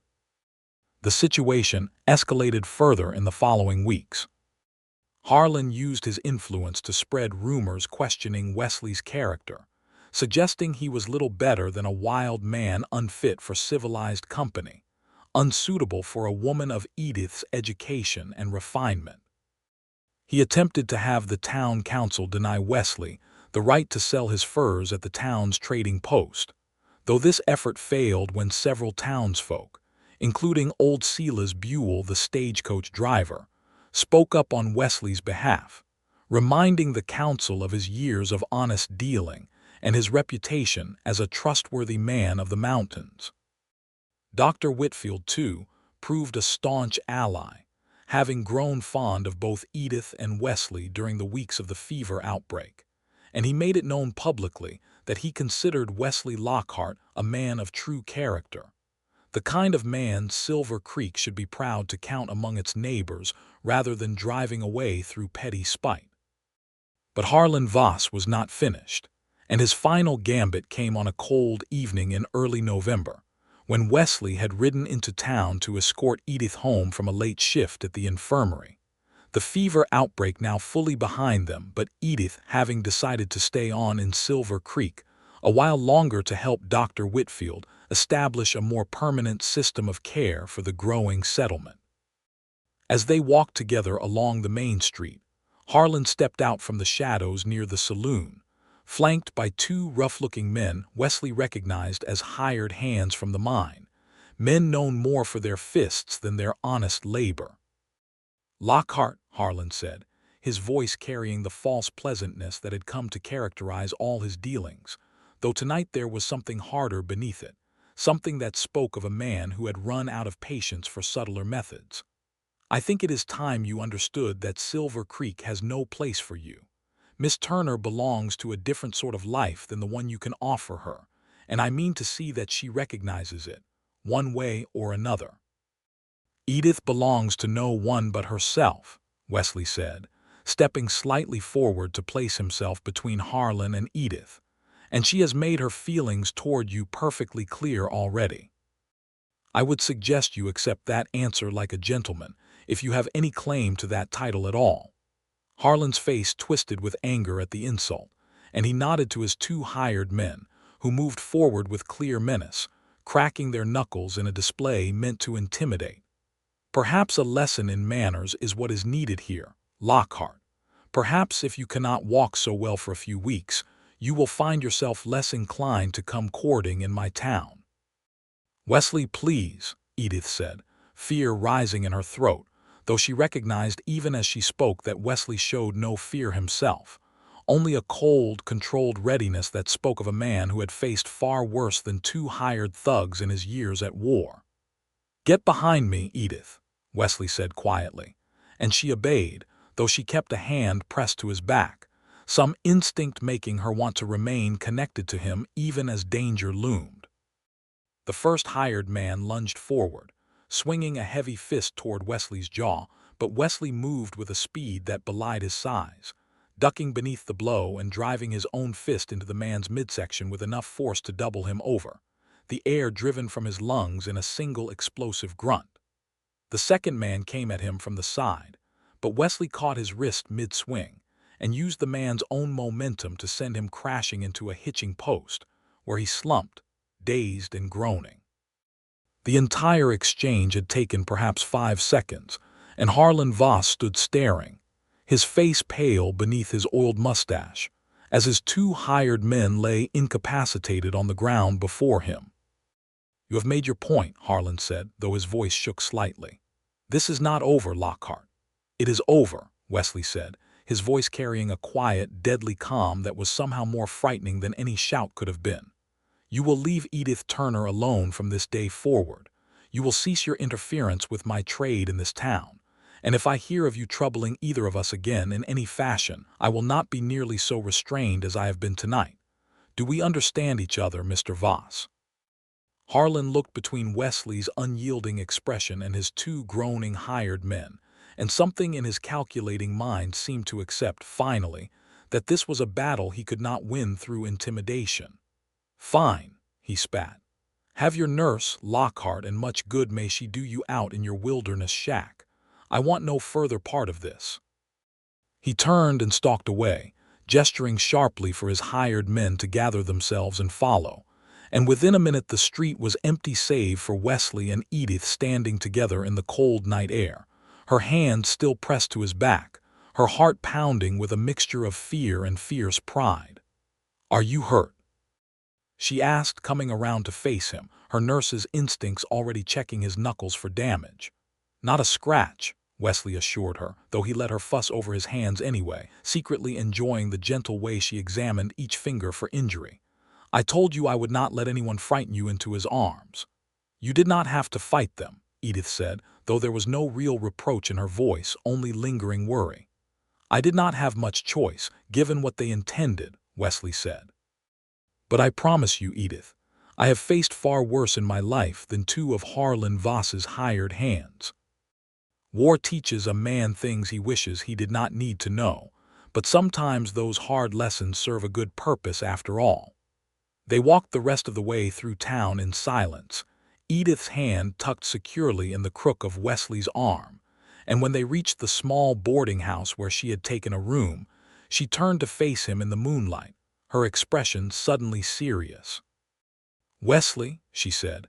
The situation escalated further in the following weeks. Harlan used his influence to spread rumors questioning Wesley's character, suggesting he was little better than a wild man unfit for civilized company, unsuitable for a woman of Edith's education and refinement. He attempted to have the town council deny Wesley the right to sell his furs at the town's trading post, though this effort failed when several townsfolk, including old Silas Buell, the stagecoach driver, spoke up on Wesley's behalf, reminding the council of his years of honest dealing and his reputation as a trustworthy man of the mountains. Dr. Whitfield, too, proved a staunch ally, having grown fond of both Edith and Wesley during the weeks of the fever outbreak, and he made it known publicly that he considered Wesley Lockhart a man of true character, the kind of man Silver Creek should be proud to count among its neighbors rather than driving away through petty spite. But Harlan Voss was not finished, and his final gambit came on a cold evening in early November, when Wesley had ridden into town to escort Edith home from a late shift at the infirmary. The fever outbreak now fully behind them, but Edith having decided to stay on in Silver Creek a while longer to help Dr. Whitfield establish a more permanent system of care for the growing settlement. As they walked together along the main street, Harlan stepped out from the shadows near the saloon, flanked by two rough-looking men Wesley recognized as hired hands from the mine, men known more for their fists than their honest labor. "Lockhart," Harlan said, his voice carrying the false pleasantness that had come to characterize all his dealings, though tonight there was something harder beneath it, something that spoke of a man who had run out of patience for subtler methods. "I think it is time you understood that Silver Creek has no place for you. Miss Turner belongs to a different sort of life than the one you can offer her, and I mean to see that she recognizes it, one way or another." "Edith belongs to no one but herself," Wesley said, stepping slightly forward to place himself between Harlan and Edith, "and she has made her feelings toward you perfectly clear already. I would suggest you accept that answer like a gentleman, if you have any claim to that title at all." Harlan's face twisted with anger at the insult, and he nodded to his two hired men, who moved forward with clear menace, cracking their knuckles in a display meant to intimidate. "Perhaps a lesson in manners is what is needed here, Lockhart. Perhaps if you cannot walk so well for a few weeks, you will find yourself less inclined to come courting in my town." "Wesley, please," Edith said, fear rising in her throat, though she recognized even as she spoke that Wesley showed no fear himself, only a cold, controlled readiness that spoke of a man who had faced far worse than two hired thugs in his years at war. "Get behind me, Edith," Wesley said quietly, and she obeyed, though she kept a hand pressed to his back, some instinct making her want to remain connected to him even as danger loomed. The first hired man lunged forward, swinging a heavy fist toward Wesley's jaw, but Wesley moved with a speed that belied his size, ducking beneath the blow and driving his own fist into the man's midsection with enough force to double him over, the air driven from his lungs in a single explosive grunt. The second man came at him from the side, but Wesley caught his wrist mid-swing and used the man's own momentum to send him crashing into a hitching post, where he slumped, dazed and groaning. The entire exchange had taken perhaps 5 seconds, and Harlan Voss stood staring, his face pale beneath his oiled mustache, as his two hired men lay incapacitated on the ground before him. "You have made your point," Harlan said, though his voice shook slightly. "This is not over, Lockhart." "It is over," Wesley said, his voice carrying a quiet, deadly calm that was somehow more frightening than any shout could have been. "You will leave Edith Turner alone from this day forward. You will cease your interference with my trade in this town, and if I hear of you troubling either of us again in any fashion, I will not be nearly so restrained as I have been tonight. Do we understand each other, Mr. Voss?" Harlan looked between Wesley's unyielding expression and his two groaning hired men, and something in his calculating mind seemed to accept, finally, that this was a battle he could not win through intimidation. "Fine," he spat. "Have your nurse, Lockhart, and much good may she do you out in your wilderness shack. I want no further part of this." He turned and stalked away, gesturing sharply for his hired men to gather themselves and follow, and within a minute the street was empty save for Wesley and Edith standing together in the cold night air, her hand still pressed to his back, her heart pounding with a mixture of fear and fierce pride. "Are you hurt?" she asked, coming around to face him, her nurse's instincts already checking his knuckles for damage. "Not a scratch," Wesley assured her, though he let her fuss over his hands anyway, secretly enjoying the gentle way she examined each finger for injury. "I told you I would not let anyone frighten you into his arms." "You did not have to fight them," Edith said, though there was no real reproach in her voice, only lingering worry. "I did not have much choice, given what they intended," Wesley said. "But I promise you, Edith, I have faced far worse in my life than two of Harlan Voss's hired hands. War teaches a man things he wishes he did not need to know, but sometimes those hard lessons serve a good purpose after all." They walked the rest of the way through town in silence, Edith's hand tucked securely in the crook of Wesley's arm, and when they reached the small boarding house where she had taken a room, she turned to face him in the moonlight, her expression suddenly serious. "Wesley," she said,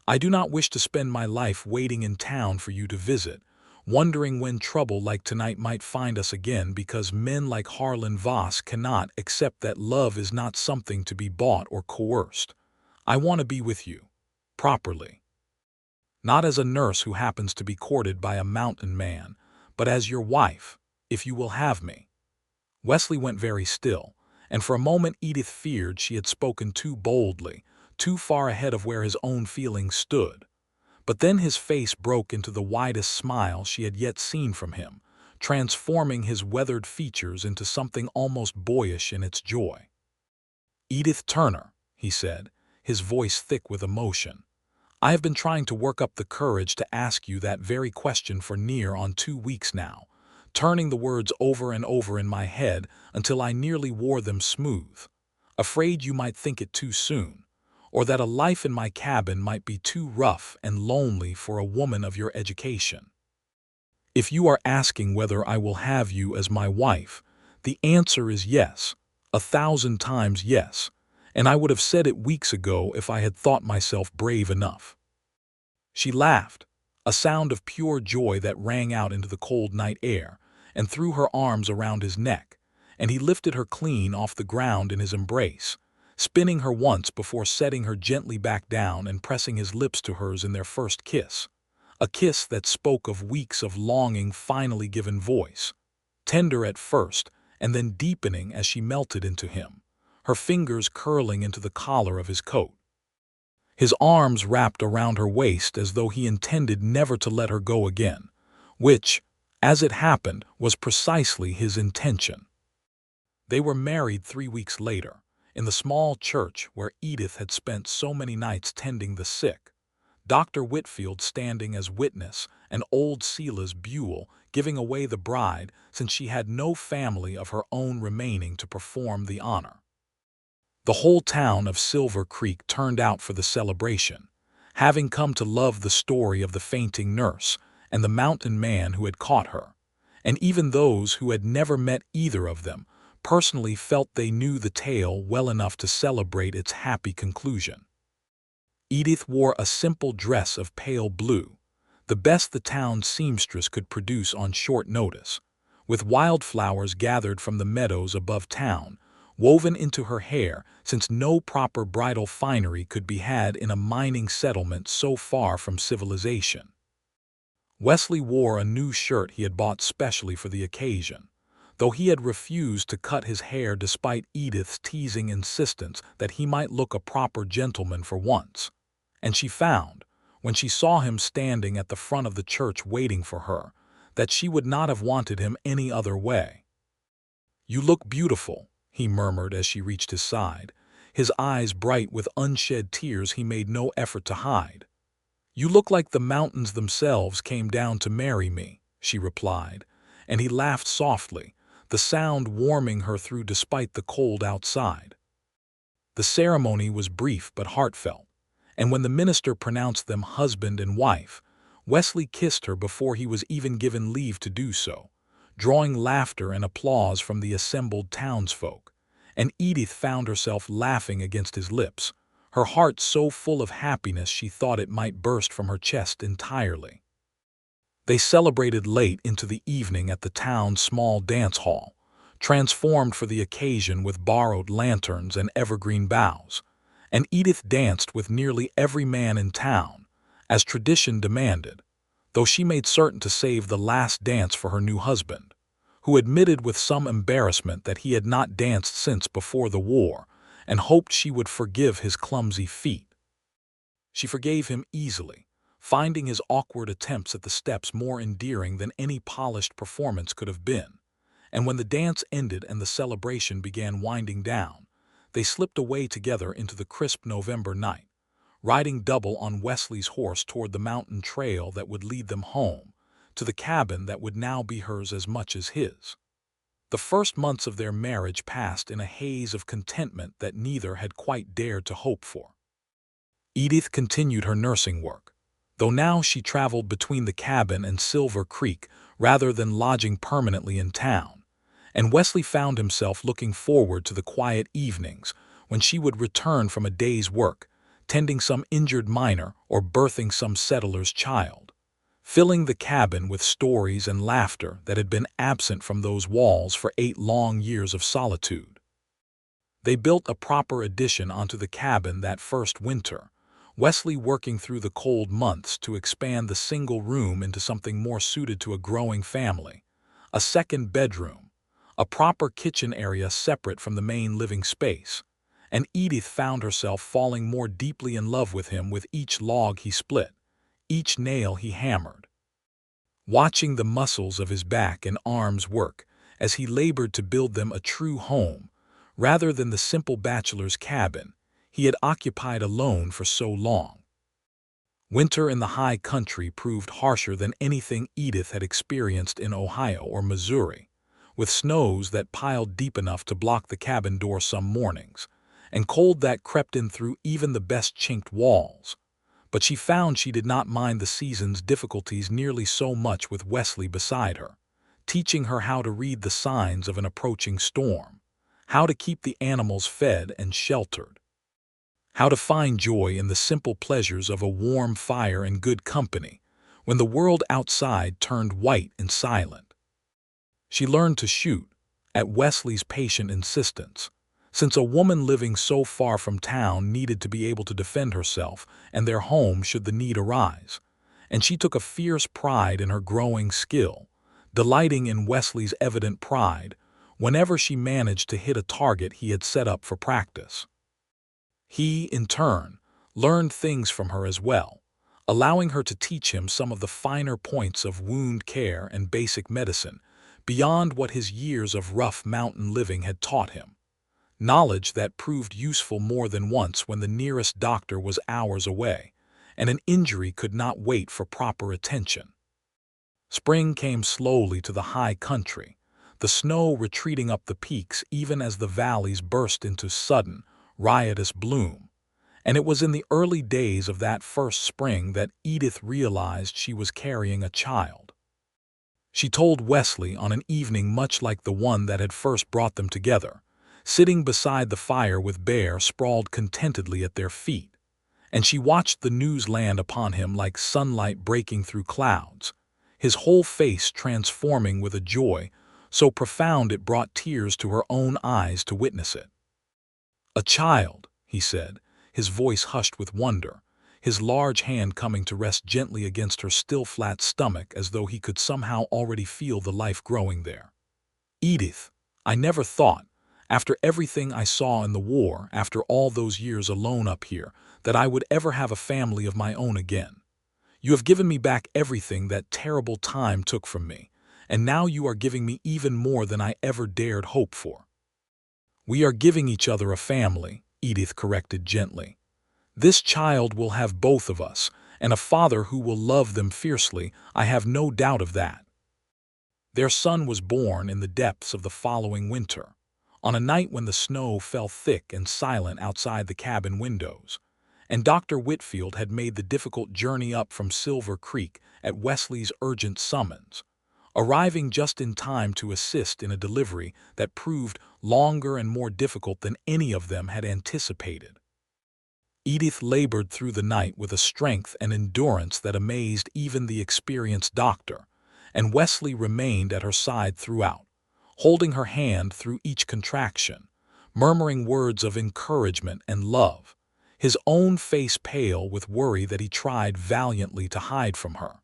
"I do not wish to spend my life waiting in town for you to visit, wondering when trouble like tonight might find us again because men like Harlan Voss cannot accept that love is not something to be bought or coerced. I want to be with you, properly. Not as a nurse who happens to be courted by a mountain man, but as your wife, if you will have me." Wesley went very still, and for a moment Edith feared she had spoken too boldly, too far ahead of where his own feelings stood. But then his face broke into the widest smile she had yet seen from him, transforming his weathered features into something almost boyish in its joy. "Edith Turner," he said, his voice thick with emotion, "I have been trying to work up the courage to ask you that very question for near on 2 weeks now, turning the words over and over in my head until I nearly wore them smooth, afraid you might think it too soon, or that a life in my cabin might be too rough and lonely for a woman of your education. If you are asking whether I will have you as my wife, the answer is yes, 1,000 times yes, and I would have said it weeks ago if I had thought myself brave enough." She laughed, a sound of pure joy that rang out into the cold night air, and threw her arms around his neck, and he lifted her clean off the ground in his embrace, spinning her once before setting her gently back down and pressing his lips to hers in their first kiss, a kiss that spoke of weeks of longing finally given voice, tender at first and then deepening as she melted into him, her fingers curling into the collar of his coat. His arms wrapped around her waist as though he intended never to let her go again, which, as it happened, was precisely his intention. They were married 3 weeks later, in the small church where Edith had spent so many nights tending the sick, Dr. Whitfield standing as witness and old Silas Buell giving away the bride since she had no family of her own remaining to perform the honor. The whole town of Silver Creek turned out for the celebration, having come to love the story of the fainting nurse and the mountain man who had caught her, and even those who had never met either of them personally felt they knew the tale well enough to celebrate its happy conclusion. Edith wore a simple dress of pale blue, the best the town's seamstress could produce on short notice, with wildflowers gathered from the meadows above town, woven into her hair since no proper bridal finery could be had in a mining settlement so far from civilization. Wesley wore a new shirt he had bought specially for the occasion, though he had refused to cut his hair despite Edith's teasing insistence that he might look a proper gentleman for once, and she found, when she saw him standing at the front of the church waiting for her, that she would not have wanted him any other way. "You look beautiful," he murmured as she reached his side, his eyes bright with unshed tears he made no effort to hide. "You look like the mountains themselves came down to marry me," she replied, and he laughed softly, the sound warming her through despite the cold outside. The ceremony was brief but heartfelt, and when the minister pronounced them husband and wife, Wesley kissed her before he was even given leave to do so, drawing laughter and applause from the assembled townsfolk, and Edith found herself laughing against his lips, her heart so full of happiness she thought it might burst from her chest entirely. They celebrated late into the evening at the town's small dance hall, transformed for the occasion with borrowed lanterns and evergreen boughs, and Edith danced with nearly every man in town, as tradition demanded, though she made certain to save the last dance for her new husband, who admitted with some embarrassment that he had not danced since before the war and hoped she would forgive his clumsy feet. She forgave him easily, finding his awkward attempts at the steps more endearing than any polished performance could have been, and when the dance ended and the celebration began winding down, they slipped away together into the crisp November night, riding double on Wesley's horse toward the mountain trail that would lead them home, to the cabin that would now be hers as much as his. The first months of their marriage passed in a haze of contentment that neither had quite dared to hope for. Edith continued her nursing work, though now she traveled between the cabin and Silver Creek rather than lodging permanently in town, and Wesley found himself looking forward to the quiet evenings when she would return from a day's work, tending some injured miner or birthing some settler's child, filling the cabin with stories and laughter that had been absent from those walls for 8 long years of solitude. They built a proper addition onto the cabin that first winter, Wesley working through the cold months to expand the single room into something more suited to a growing family, a second bedroom, a proper kitchen area separate from the main living space, and Edith found herself falling more deeply in love with him with each log he split, each nail he hammered. Watching the muscles of his back and arms work as he labored to build them a true home, rather than the simple bachelor's cabin he had occupied alone for so long. Winter in the high country proved harsher than anything Edith had experienced in Ohio or Missouri, with snows that piled deep enough to block the cabin door some mornings, and cold that crept in through even the best chinked walls. But she found she did not mind the season's difficulties nearly so much with Wesley beside her, teaching her how to read the signs of an approaching storm, how to keep the animals fed and sheltered, how to find joy in the simple pleasures of a warm fire and good company when the world outside turned white and silent. She learned to shoot, at Wesley's patient insistence, since a woman living so far from town needed to be able to defend herself and their home should the need arise, and she took a fierce pride in her growing skill, delighting in Wesley's evident pride whenever she managed to hit a target he had set up for practice. He, in turn, learned things from her as well, allowing her to teach him some of the finer points of wound care and basic medicine beyond what his years of rough mountain living had taught him, knowledge that proved useful more than once when the nearest doctor was hours away, and an injury could not wait for proper attention. Spring came slowly to the high country, the snow retreating up the peaks even as the valleys burst into sudden, riotous bloom, and it was in the early days of that first spring that Edith realized she was carrying a child. She told Wesley on an evening much like the one that had first brought them together, sitting beside the fire with Bear sprawled contentedly at their feet, and she watched the news land upon him like sunlight breaking through clouds, his whole face transforming with a joy so profound it brought tears to her own eyes to witness it. "A child," he said, his voice hushed with wonder, his large hand coming to rest gently against her still flat stomach as though he could somehow already feel the life growing there. "Edith, I never thought, after everything I saw in the war, after all those years alone up here, that I would ever have a family of my own again. You have given me back everything that terrible time took from me, and now you are giving me even more than I ever dared hope for." "We are giving each other a family," Edith corrected gently. "This child will have both of us, and a father who will love them fiercely, I have no doubt of that." Their son was born in the depths of the following winter, on a night when the snow fell thick and silent outside the cabin windows, and Dr. Whitfield had made the difficult journey up from Silver Creek at Wesley's urgent summons, arriving just in time to assist in a delivery that proved longer and more difficult than any of them had anticipated. Edith labored through the night with a strength and endurance that amazed even the experienced doctor, and Wesley remained at her side throughout, holding her hand through each contraction, murmuring words of encouragement and love, his own face pale with worry that he tried valiantly to hide from her.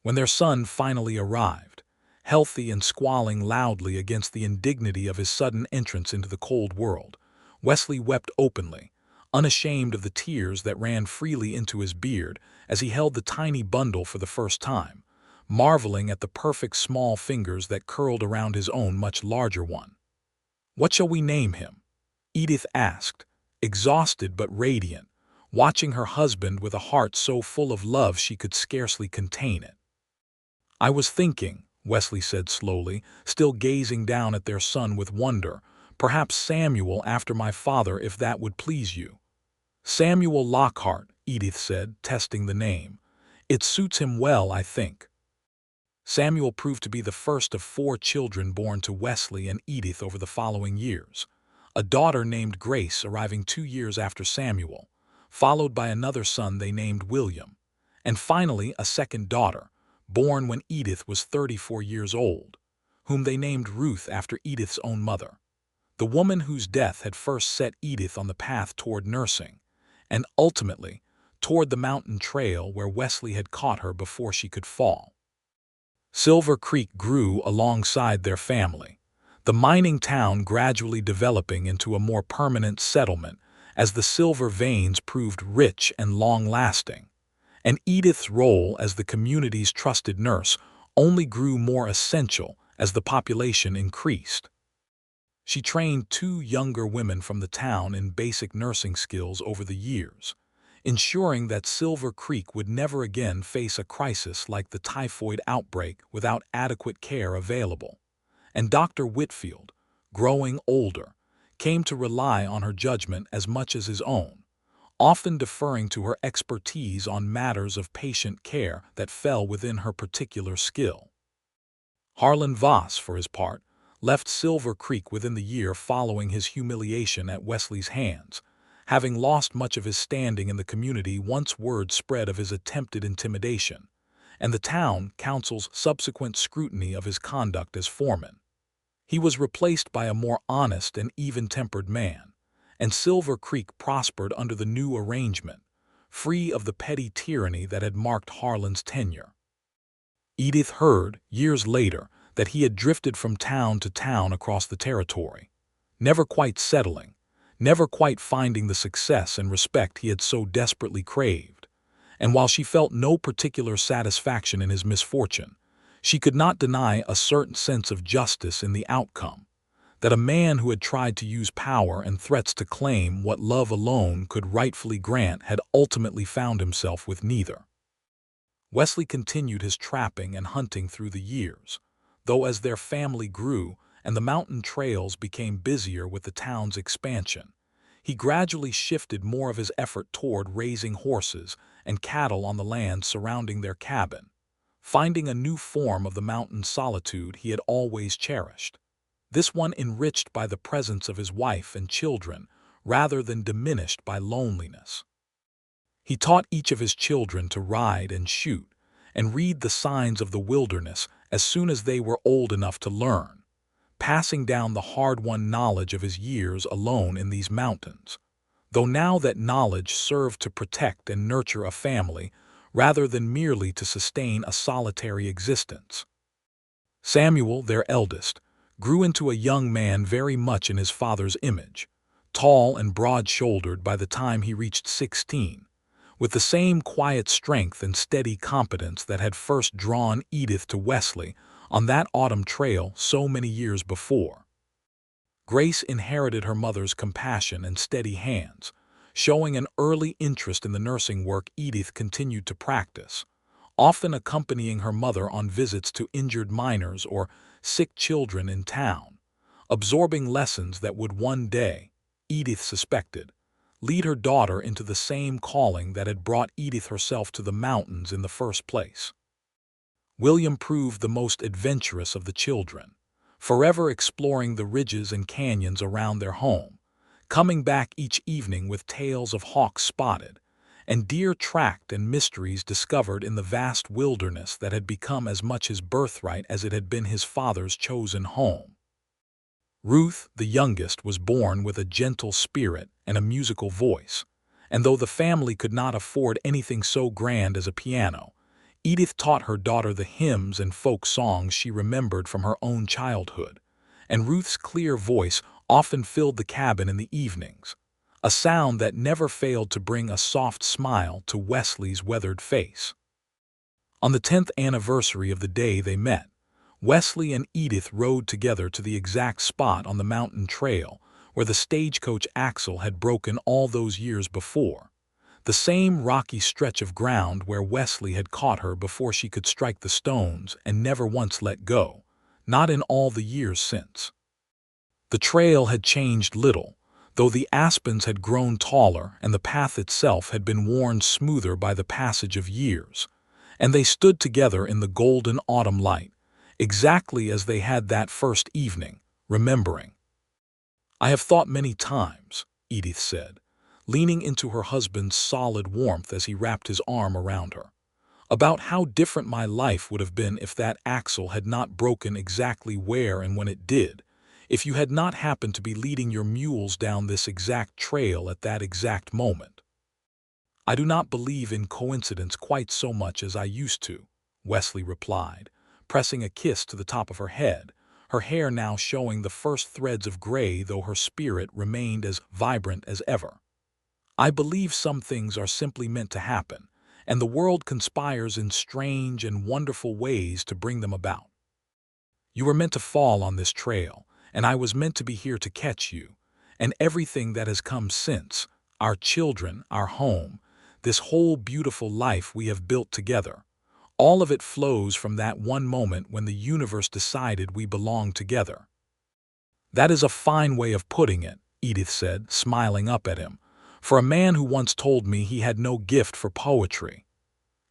When their son finally arrived, healthy and squalling loudly against the indignity of his sudden entrance into the cold world, Wesley wept openly, unashamed of the tears that ran freely into his beard as he held the tiny bundle for the first time, marveling at the perfect small fingers that curled around his own much larger one. "What shall we name him?" Edith asked, exhausted but radiant, watching her husband with a heart so full of love she could scarcely contain it. "I was thinking," Wesley said slowly, still gazing down at their son with wonder, "perhaps Samuel after my father, if that would please you." "Samuel Lockhart," Edith said, testing the name. "It suits him well, I think." Samuel proved to be the first of 4 children born to Wesley and Edith over the following years, a daughter named Grace arriving 2 years after Samuel, followed by another son they named William, and finally a second daughter, born when Edith was 34 years old, whom they named Ruth after Edith's own mother, the woman whose death had first set Edith on the path toward nursing, and ultimately toward the mountain trail where Wesley had caught her before she could fall. Silver Creek grew alongside their family, the mining town gradually developing into a more permanent settlement as the silver veins proved rich and long-lasting, and Edith's role as the community's trusted nurse only grew more essential as the population increased. She trained 2 younger women from the town in basic nursing skills over the years, ensuring that Silver Creek would never again face a crisis like the typhoid outbreak without adequate care available. And Dr. Whitfield, growing older, came to rely on her judgment as much as his own, often deferring to her expertise on matters of patient care that fell within her particular skill. Harlan Voss, for his part, left Silver Creek within the year following his humiliation at Wesley's hands, having lost much of his standing in the community once word spread of his attempted intimidation, and the town council's subsequent scrutiny of his conduct as foreman. He was replaced by a more honest and even-tempered man, and Silver Creek prospered under the new arrangement, free of the petty tyranny that had marked Harlan's tenure. Edith heard, years later, that he had drifted from town to town across the territory, never quite settling, never quite finding the success and respect he had so desperately craved, and while she felt no particular satisfaction in his misfortune, she could not deny a certain sense of justice in the outcome, that a man who had tried to use power and threats to claim what love alone could rightfully grant had ultimately found himself with neither. Wesley continued his trapping and hunting through the years, though as their family grew and the mountain trails became busier with the town's expansion, he gradually shifted more of his effort toward raising horses and cattle on the land surrounding their cabin, finding a new form of the mountain solitude he had always cherished, this one enriched by the presence of his wife and children rather than diminished by loneliness. He taught each of his children to ride and shoot and read the signs of the wilderness as soon as they were old enough to learn, passing down the hard-won knowledge of his years alone in these mountains, though now that knowledge served to protect and nurture a family rather than merely to sustain a solitary existence. Samuel, their eldest, grew into a young man very much in his father's image, tall and broad-shouldered by the time he reached 16, with the same quiet strength and steady competence that had first drawn Edith to Wesley on that autumn trail so many years before. Grace inherited her mother's compassion and steady hands, showing an early interest in the nursing work Edith continued to practice, often accompanying her mother on visits to injured miners or sick children in town, absorbing lessons that would one day, Edith suspected, lead her daughter into the same calling that had brought Edith herself to the mountains in the first place. William proved the most adventurous of the children, forever exploring the ridges and canyons around their home, coming back each evening with tales of hawks spotted and deer tracked and mysteries discovered in the vast wilderness that had become as much his birthright as it had been his father's chosen home. Ruth, the youngest, was born with a gentle spirit and a musical voice, and though the family could not afford anything so grand as a piano, Edith taught her daughter the hymns and folk songs she remembered from her own childhood, and Ruth's clear voice often filled the cabin in the evenings, a sound that never failed to bring a soft smile to Wesley's weathered face. On the 10th anniversary of the day they met, Wesley and Edith rode together to the exact spot on the mountain trail where the stagecoach axle had broken all those years before, the same rocky stretch of ground where Wesley had caught her before she could strike the stones and never once let go, not in all the years since. The trail had changed little, though the aspens had grown taller and the path itself had been worn smoother by the passage of years, and they stood together in the golden autumn light, exactly as they had that first evening, remembering. "I have thought many times," Edith said, leaning into her husband's solid warmth as he wrapped his arm around her, "about how different my life would have been if that axle had not broken exactly where and when it did, if you had not happened to be leading your mules down this exact trail at that exact moment." "I do not believe in coincidence quite so much as I used to," Wesley replied, pressing a kiss to the top of her head, her hair now showing the first threads of gray though her spirit remained as vibrant as ever. "I believe some things are simply meant to happen, and the world conspires in strange and wonderful ways to bring them about. You were meant to fall on this trail, and I was meant to be here to catch you, and everything that has come since, our children, our home, this whole beautiful life we have built together, all of it flows from that one moment when the universe decided we belonged together." "That is a fine way of putting it," Edith said, smiling up at him, "for a man who once told me he had no gift for poetry."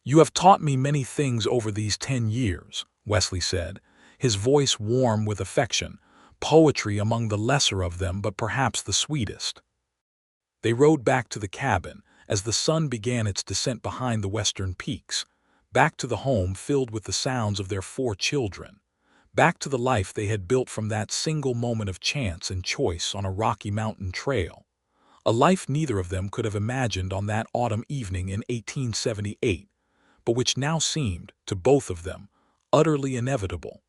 "You have taught me many things over these 10 years, Wesley said, his voice warm with affection, poetry among the lesser of them but perhaps the sweetest. They rode back to the cabin as the sun began its descent behind the western peaks, back to the home filled with the sounds of their 4 children, back to the life they had built from that single moment of chance and choice on a rocky mountain trail, a life neither of them could have imagined on that autumn evening in 1878, but which now seemed, to both of them, utterly inevitable,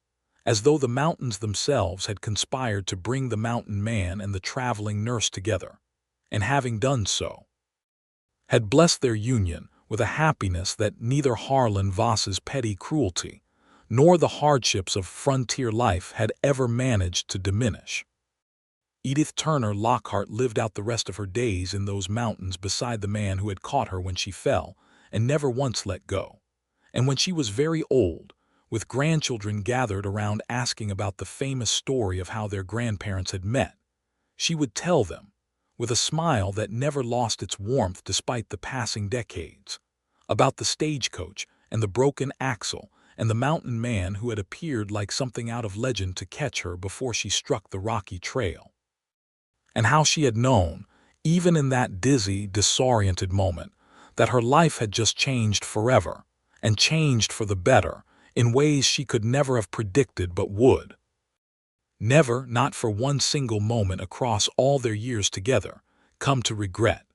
as though the mountains themselves had conspired to bring the mountain man and the traveling nurse together, and having done so, had blessed their union with a happiness that neither Harlan Voss's petty cruelty nor the hardships of frontier life had ever managed to diminish. Edith Turner Lockhart lived out the rest of her days in those mountains beside the man who had caught her when she fell and never once let go. And when she was very old, with grandchildren gathered around asking about the famous story of how their grandparents had met, she would tell them, with a smile that never lost its warmth despite the passing decades, about the stagecoach and the broken axle and the mountain man who had appeared like something out of legend to catch her before she struck the rocky trail. And how she had known, even in that dizzy, disoriented moment, that her life had just changed forever, and changed for the better, in ways she could never have predicted but would. Never, not for one single moment across all their years together, come to regret.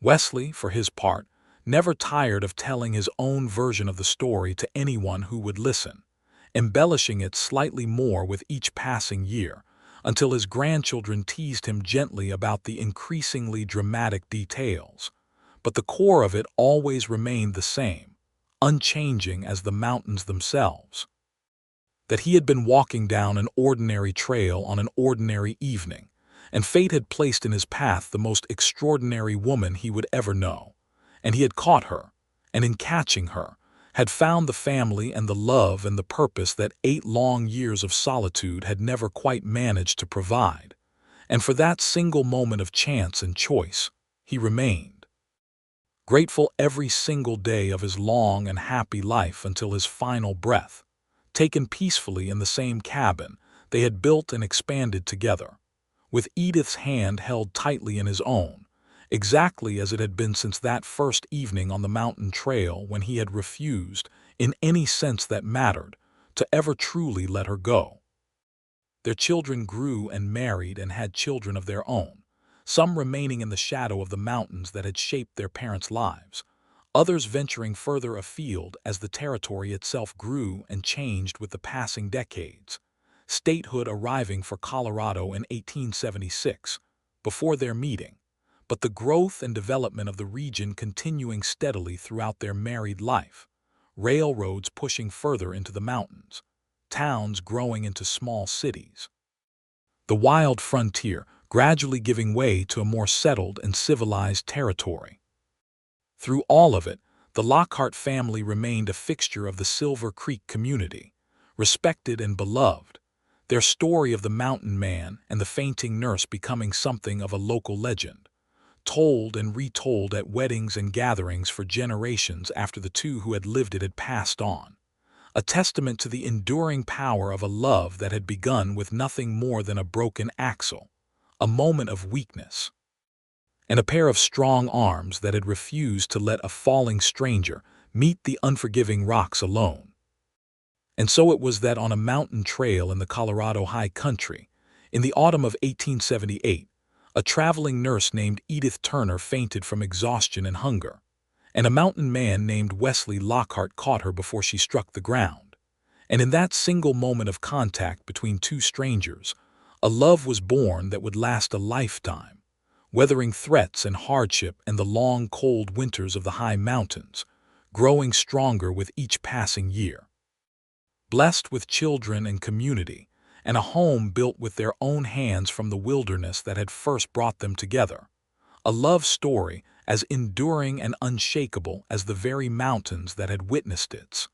Wesley, for his part, never tired of telling his own version of the story to anyone who would listen, embellishing it slightly more with each passing year, until his grandchildren teased him gently about the increasingly dramatic details. But the core of it always remained the same, unchanging as the mountains themselves. That he had been walking down an ordinary trail on an ordinary evening, and fate had placed in his path the most extraordinary woman he would ever know, and he had caught her, and in catching her, had found the family and the love and the purpose that 8 long years of solitude had never quite managed to provide, and for that single moment of chance and choice, he remained. grateful every single day of his long and happy life until his final breath, taken peacefully in the same cabin they had built and expanded together, with Edith's hand held tightly in his own, exactly as it had been since that first evening on the mountain trail when he had refused, in any sense that mattered, to ever truly let her go. Their children grew and married and had children of their own, some remaining in the shadow of the mountains that had shaped their parents' lives, others venturing further afield as the territory itself grew and changed with the passing decades, statehood arriving for Colorado in 1876, before their meeting, but the growth and development of the region continuing steadily throughout their married life, railroads pushing further into the mountains, towns growing into small cities. The wild frontier gradually giving way to a more settled and civilized territory. Through all of it, the Lockhart family remained a fixture of the Silver Creek community, respected and beloved, their story of the mountain man and the fainting nurse becoming something of a local legend, told and retold at weddings and gatherings for generations after the two who had lived it had passed on, a testament to the enduring power of a love that had begun with nothing more than a broken axle, a moment of weakness, and a pair of strong arms that had refused to let a falling stranger meet the unforgiving rocks alone. And so it was that on a mountain trail in the Colorado high country, in the autumn of 1878, a traveling nurse named Edith Turner fainted from exhaustion and hunger, and a mountain man named Wesley Lockhart caught her before she struck the ground. And in that single moment of contact between two strangers, a love was born that would last a lifetime, weathering threats and hardship and the long, cold winters of the high mountains, growing stronger with each passing year. Blessed with children and community, and a home built with their own hands from the wilderness that had first brought them together, a love story as enduring and unshakable as the very mountains that had witnessed its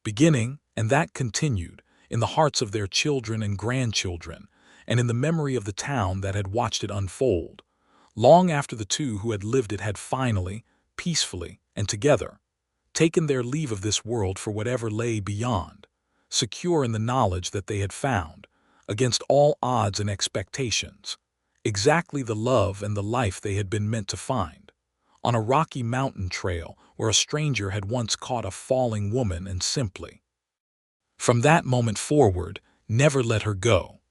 beginning, and that continued, in the hearts of their children and grandchildren, and in the memory of the town that had watched it unfold, long after the two who had lived it had finally, peacefully, and together, taken their leave of this world for whatever lay beyond, secure in the knowledge that they had found, against all odds and expectations, exactly the love and the life they had been meant to find, on a rocky mountain trail where a stranger had once caught a falling woman and simply, from that moment forward, never let her go.